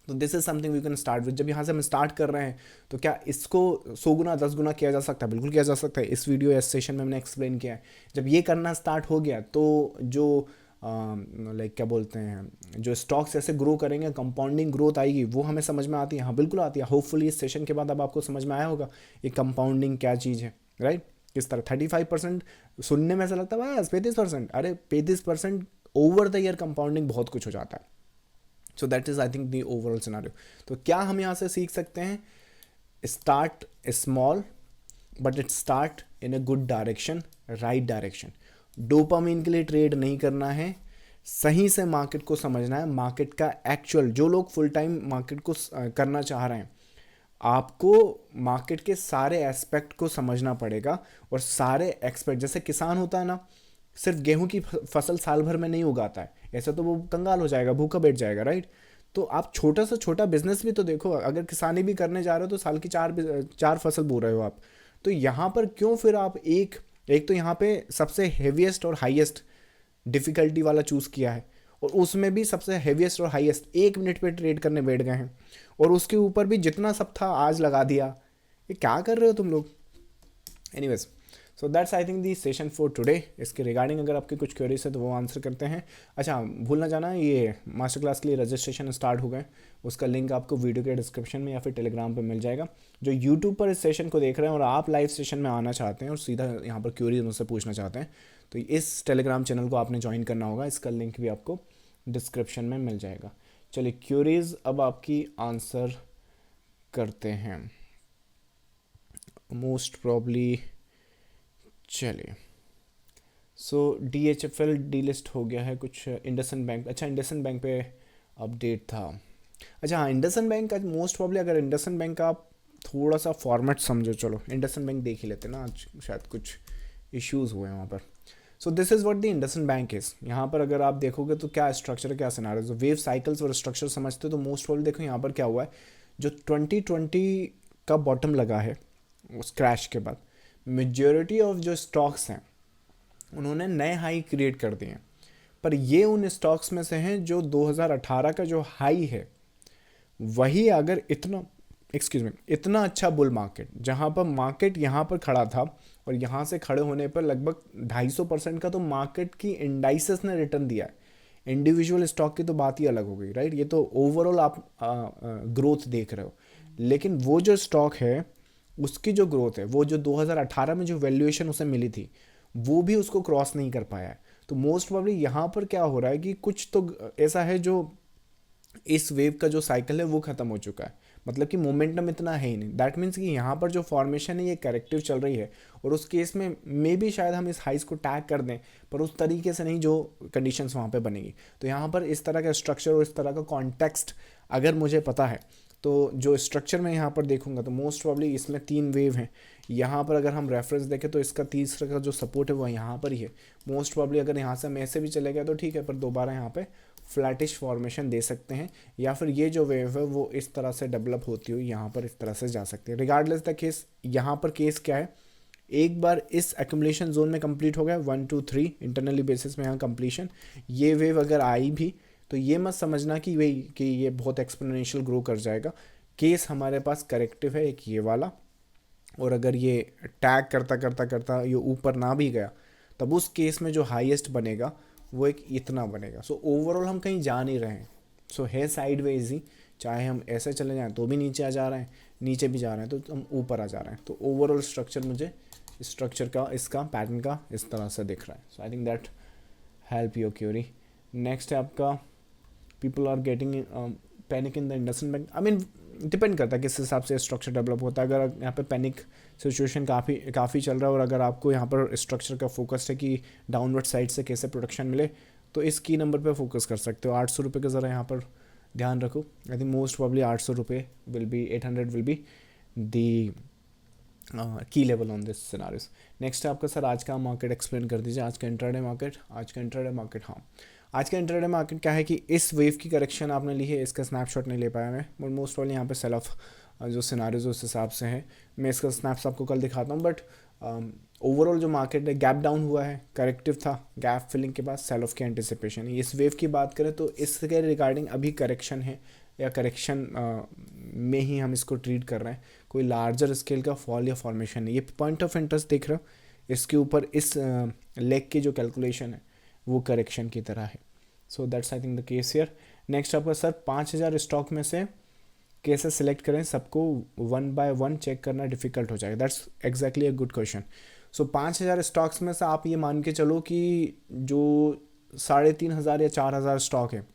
तो this is something we can start with. जब यहाँ से हम स्टार्ट कर रहे हैं तो क्या इसको 100 गुना 10 गुना किया जा सकता है? बिल्कुल किया जा सकता है। इस वीडियो इस सेशन में मैंने एक्सप्लेन किया है। जब ये करना स्टार्ट हो गया तो जो लाइक क्या बोलते हैं, जो स्टॉक्स ऐसे ग्रो करेंगे, कंपाउंडिंग ग्रोथ आएगी, वो हमें समझ में आती है। हाँ बिल्कुल आती है। होपफुली इस सेशन के बाद अब आपको समझ में आया होगा ये कंपाउंडिंग क्या चीज़ है, राइट। किस तरह 35% सुनने में ऐसा लगता है बस 35%, अरे 35% ओवर द ईयर कंपाउंडिंग बहुत कुछ हो जाता है। So that is I think the overall scenario. तो क्या हम यहाँ से सीख सकते हैं? Start small but it start in a good direction, right direction. Dopamine के लिए ट्रेड नहीं करना है, सही से मार्केट को समझना है। मार्केट का एक्चुअल, जो लोग फुल टाइम मार्केट को करना चाह रहे हैं, आपको मार्केट के सारे एस्पेक्ट को समझना पड़ेगा। और सारे एक्सपेक्ट, जैसे किसान होता है ना, सिर्फ गेहूं की फसल साल भर में नहीं उगाता है, ऐसा तो वो कंगाल हो जाएगा, भूखा बैठ जाएगा, राइट। तो आप छोटा से छोटा बिजनेस भी तो देखो। अगर किसानी भी करने जा रहे हो तो साल की चार फसल बो रहे हो आप। तो यहाँ पर क्यों फिर आप एक तो यहाँ पे सबसे हेवीएस्ट और हाईएस्ट डिफ़िकल्टी वाला चूज़ किया है, और उसमें भी सबसे हेवीएस्ट और हाईएस्ट 1 मिनट पे ट्रेड करने बैठ गए हैं, और उसके ऊपर भी जितना सब था आज लगा दिया। ये क्या कर रहे हो तुम लोग? Anyways, so that's I think the session for today. इसके रिगार्डिंग अगर आपकी कुछ क्वेरीज है तो वो आंसर करते हैं। अच्छा, भूल ना जाना, ये मास्टर क्लास के लिए रजिस्ट्रेशन स्टार्ट हो गए, उसका लिंक आपको वीडियो के डिस्क्रिप्शन में या फिर टेलीग्राम पे मिल जाएगा। जो यूट्यूब पर इस सेशन को देख रहे हैं और आप लाइव सेशन में आना चाहते हैं और सीधा यहाँ पर क्वेरीज मुझसे पूछना चाहते हैं, तो इस टेलीग्राम चैनल को आपने ज्वाइन करना होगा। इसका लिंक भी आपको डिस्क्रिप्शन में मिल जाएगा। चलिए, क्वेरीज अब आपकी आंसर करते हैं मोस्ट प्रॉब्ली। चलिए, सो DHFL डीलिस्ट हो गया है कुछ। इंडसइंड बैंक, अच्छा इंडसइंड बैंक पे अपडेट था। अच्छा हाँ, इंडसइंड बैंक का मोस्ट प्रॉब्ली, अगर इंडसइंड बैंक का आप थोड़ा सा फॉर्मेट समझो, चलो इंडसइंड बैंक देख ही लेते ना, आज शायद कुछ इश्यूज़ हुए हैं वहाँ पर। So this is what the IndusInd bank is. यहाँ पर अगर आप देखोगे तो क्या स्ट्रक्चर, क्या सिनारियोज, वेव साइकिल्स और स्ट्रक्चर समझते हो तो मोस्ट प्रॉब्ली देखो यहाँ पर क्या हुआ है। जो 2020 का बॉटम लगा है उस क्रैश के बाद, मेजॉरिटी ऑफ जो स्टॉक्स हैं उन्होंने नए हाई क्रिएट कर दिए हैं। पर ये उन स्टॉक्स में से हैं जो 2018 का जो हाई है वही अगर इतना अच्छा बुल मार्केट, जहाँ पर मार्केट यहाँ पर खड़ा था और यहाँ से खड़े होने पर लगभग 250% का तो मार्केट की इंडाइसेस ने रिटर्न दिया है। इंडिविजुअल स्टॉक की तो बात ही अलग हो गई, राइट। ये तो ओवरऑल आप ग्रोथ देख रहे हो, लेकिन वो जो स्टॉक है उसकी जो ग्रोथ है, वो जो 2018 में जो वैल्यूएशन उसे मिली थी वो भी उसको क्रॉस नहीं कर पाया है। तो मोस्ट प्रोबेबली यहाँ पर क्या हो रहा है कि कुछ तो ऐसा है जो इस वेव का जो साइकिल है वो ख़त्म हो चुका है, मतलब कि मोमेंटम इतना है ही नहीं। दैट मीन्स कि यहाँ पर जो फॉर्मेशन है ये करेक्टिव चल रही है, और उस केस में मे भी शायद हम इस हाइस को टैग कर दें, पर उस तरीके से नहीं जो कंडीशंस वहाँ पे बनेगी। तो यहाँ पर इस तरह का स्ट्रक्चर और इस तरह का कॉन्टेक्स्ट अगर मुझे पता है, तो जो स्ट्रक्चर मैं यहाँ पर देखूंगा तो मोस्ट प्रॉब्ली इसमें 3 वेव हैं। यहाँ पर अगर हम रेफरेंस देखें तो इसका तीसरा का जो सपोर्ट है वो यहाँ पर ही है। मोस्ट प्रॉब्ली अगर यहाँ से हम ऐसे भी चले गए तो ठीक है, पर दोबारा यहाँ पे फ्लैटिश फॉर्मेशन दे सकते हैं, या फिर ये जो वेव है वो इस तरह से डेवलप होती हुई यहाँ पर इस तरह से जा सकती है। रिगार्डलेस द केस, यहाँ पर केस क्या है, एक बार इस एक्यूमुलेशन जोन में कंप्लीट हो गया 1 2 3 इंटरनली बेसिस में यहाँ कंप्लीशन, ये वेव अगर आई भी तो ये मत समझना कि वही कि ये बहुत एक्सपोनेंशियल ग्रो कर जाएगा। केस हमारे पास करेक्टिव है एक ये वाला, और अगर ये टैग करता करता करता ये ऊपर ना भी गया तब उस केस में जो हाईएस्ट बनेगा वो एक इतना बनेगा। सो ओवरऑल हम कहीं जा नहीं रहे हैं। सो है साइडवेज ही, चाहे हम ऐसे चले जाएं तो भी नीचे आ जा रहे हैं, नीचे भी जा रहे हैं तो हम ऊपर आ जा रहे हैं। तो ओवरऑल स्ट्रक्चर मुझे स्ट्रक्चर का इसका पैटर्न का इस तरह से दिख रहा है। So I think that help your query. Next है आपका people are getting panic in the industrial bank. I mean depend करता है किस हिसाब से स्ट्रक्चर डेवलप होता है। अगर यहाँ पे पैनिक सिचुएशन काफ़ी चल रहा है और अगर आपको यहाँ पर स्ट्रक्चर का फोकस है कि डाउनवर्ड साइड से कैसे प्रोडक्शन मिले, तो इस की नंबर पे फोकस कर सकते हो। 800 रुपये का ज़रा यहाँ पर ध्यान रखो। आई थिंक मोस्ट प्रॉब्ली 800 रुपये will be 800 will be the key level on this scenarios. नेक्स्ट है आपका सर आज का मार्केट एक्सप्लेन कर दीजिए। आज का इंट्राडे मार्केट, हाँ आज का इंट्राडे मार्केट क्या है कि इस वेव की करेक्शन आपने ली है, इसका स्नैपशॉट नहीं ले पाया मैं, बट मोस्ट प्रॉब्ली यहाँ पे सेल ऑफ जो सिनारियोज उस हिसाब से है। मैं इसका स्नैप्स आपको कल दिखाता हूँ। बट ओवरऑल जो मार्केट है गैप डाउन हुआ है, करेक्टिव था, गैप फिलिंग के बाद सेल ऑफ की एंटिसिपेशन है। इस वेव की बात करें तो इसके रिगार्डिंग अभी करेक्शन है, या करेक्शन में ही हम इसको ट्रीट कर रहे हैं, कोई लार्जर स्केल का फॉल या फॉर्मेशन है। ये पॉइंट ऑफ इंटरेस्ट देख रहे हो, इसके ऊपर इस लेग की जो कैलकुलेशन है वो करेक्शन की तरह है। So that's I think the case here. Next आपका सर 5000 स्टॉक में से कैसे सिलेक्ट करें, सबको 1 बाय 1 चेक करना डिफिकल्ट हो जाएगा। That's exactly a good question. So 5000 stocks में से आप ये मान के चलो कि जो 3500 या 4000 स्टॉक है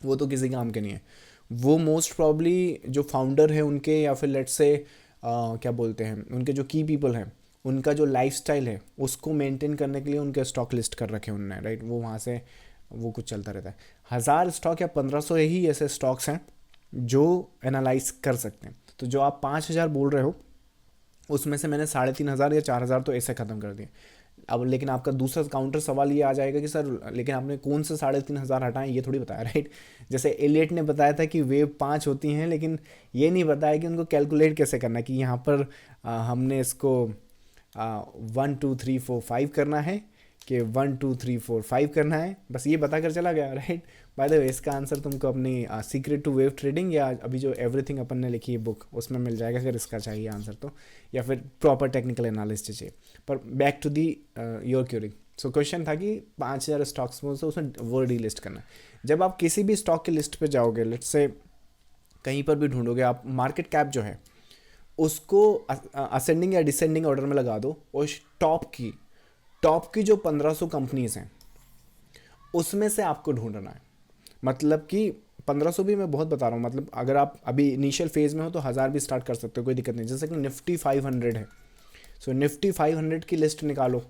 वो तो किसी काम के नहीं है। वो मोस्ट प्रॉब्ली जो फाउंडर है उनके, या फिर लेट्स से क्या बोलते हैं, उनके जो की पीपल हैं उनका जो लाइफस्टाइल है उसको मेंटेन करने के लिए उनके स्टॉक लिस्ट कर रखे हैं उन्होंने, राइट। वो वहाँ से वो कुछ चलता रहता है। 1000 स्टॉक या 1500 ही ऐसे स्टॉक्स हैं जो एनालाइज कर सकते हैं। तो जो आप 5000 बोल रहे हो उसमें से मैंने 3500 या 4000 तो ऐसे ख़त्म कर दिए। अब लेकिन आपका दूसरा काउंटर सवाल ये आ जाएगा कि सर लेकिन आपने कौन से 3500 हटाएं, ये थोड़ी बताया, राइट। जैसे एलियट ने बताया था कि वेव 5 होती हैं, लेकिन ये नहीं बताया कि उनको कैलकुलेट कैसे करना है, कि यहाँ पर हमने इसको 1 2 3 4 5 करना है कि 1 2 3 4 5 करना है, बस ये बता कर चला गया, राइट। बाय द वे इसका आंसर तुमको अपनी सीक्रेट टू वेव ट्रेडिंग या अभी जो एवरीथिंग अपन ने लिखी है बुक उसमें मिल जाएगा अगर इसका चाहिए आंसर तो, या फिर प्रॉपर टेक्निकल एनालिसिस चाहिए। पर back to the your query. So question था कि 5000 स्टॉक्स में से उसमें वर्ड ही लिस्ट करना है। जब आप किसी भी स्टॉक की लिस्ट पे जाओगे, लेट्स से कहीं पर भी ढूंढोगे, आप मार्केट कैप जो है उसको असेंडिंग या डिसेंडिंग ऑर्डर में लगा दो, और टॉप की जो 1500 कंपनीज हैं उसमें से आपको ढूंढना है। मतलब कि 1500 भी मैं बहुत बता रहा हूँ, मतलब अगर आप अभी इनिशियल फेज़ में हो तो 1000 भी स्टार्ट कर सकते हो, कोई दिक्कत नहीं। जैसे कि निफ्टी 500 है, सो निफ्टी 500 की लिस्ट निकालो,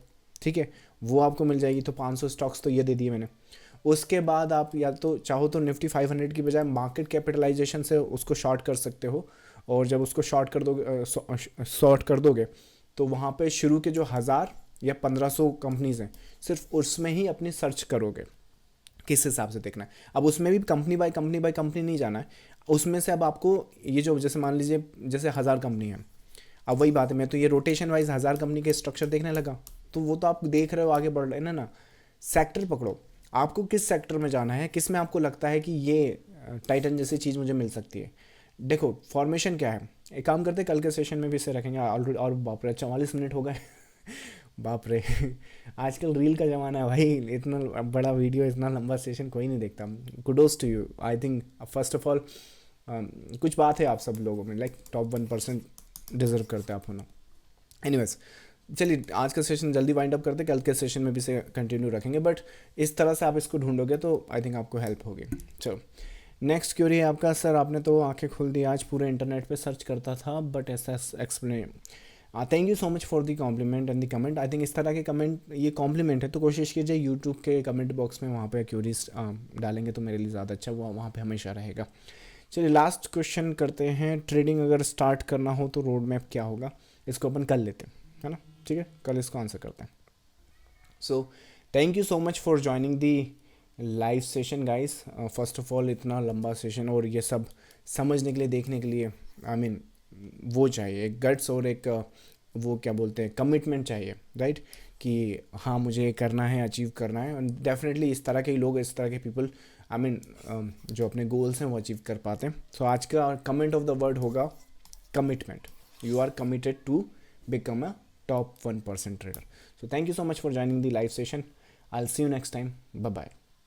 ठीक है, वो आपको मिल जाएगी। तो 500 स्टॉक्स तो ये दे दिए मैंने। उसके बाद आप या तो चाहो तो निफ्टी 500 की बजाय मार्केट कैपिटलाइजेशन से उसको शॉर्ट कर सकते हो, और जब उसको शॉर्ट कर दोगे तो वहाँ पे शुरू के जो 1000 या 1500 कंपनीज हैं सिर्फ उसमें ही अपनी सर्च करोगे किस हिसाब से देखना है। अब उसमें भी कंपनी बाय कंपनी नहीं जाना है, उसमें से अब आपको ये जो जैसे मान लीजिए जैसे 1000 कंपनी है, अब वही बात है, मैं तो ये रोटेशन वाइज 1000 कंपनी के स्ट्रक्चर देखने लगा, तो वो तो आप देख रहे हो आगे बढ़ रहे हैं ना। सेक्टर पकड़ो, आपको किस सेक्टर में जाना है, किस में आपको लगता है कि ये टाइटन जैसी चीज़ मुझे मिल सकती है। देखो फॉर्मेशन क्या है, एक काम करते हैं कल के सेशन में भी इसे रखेंगे ऑलरेडी। और बाप रे 44 मिनट हो गए बाप रे आजकल रील का ज़माना है भाई, इतना बड़ा वीडियो इतना लंबा सेशन कोई नहीं देखता। Kudos to you, I think first of all कुछ बात है आप सब लोगों में, लाइक टॉप 1% डिजर्व करते हैं आप होना। एनीवेज चलिए आज का सेशन जल्दी वाइंड अप करते, कल के सेशन में भी से कंटिन्यू रखेंगे, बट इस तरह से आप इसको ढूंढोगे तो आई थिंक आपको हेल्प होगी। चलो नेक्स्ट क्वेरी है आपका, सर आपने तो आंखें खोल दी, आज पूरे इंटरनेट पे सर्च करता था बट ऐसा explain. Thank you so much for the compliment and the comment. आई थिंक इस तरह के कमेंट, ये कॉम्प्लीमेंट है तो कोशिश कीजिए यूट्यूब के कमेंट बॉक्स में वहाँ पे क्यूरीज डालेंगे तो मेरे लिए ज़्यादा अच्छा, वो वहाँ पे हमेशा रहेगा। चलिए लास्ट क्वेश्चन करते हैं, ट्रेडिंग अगर स्टार्ट करना हो तो रोड मैप क्या होगा, इसको अपन कल लेते हैं, है ना, ठीक है, कल इसको आंसर करते हैं। So thank you so much for joining the live session guys. First of all इतना लंबा सेशन और ये सब समझने के लिए, देखने के लिए, आई मीन वो चाहिए एक गट्स और एक वो क्या बोलते हैं कमिटमेंट चाहिए, राइट, कि हाँ मुझे करना है, अचीव करना है। एंड डेफिनेटली इस तरह के ही लोग, इस तरह के पीपल आई मीन जो अपने गोल्स हैं वो अचीव कर पाते हैं। सो आज का कमेंट ऑफ द वर्ड होगा commitment. You are committed to become a top 1% trader. So thank you so much for joining the live session. I'll see you next time. Bye bye.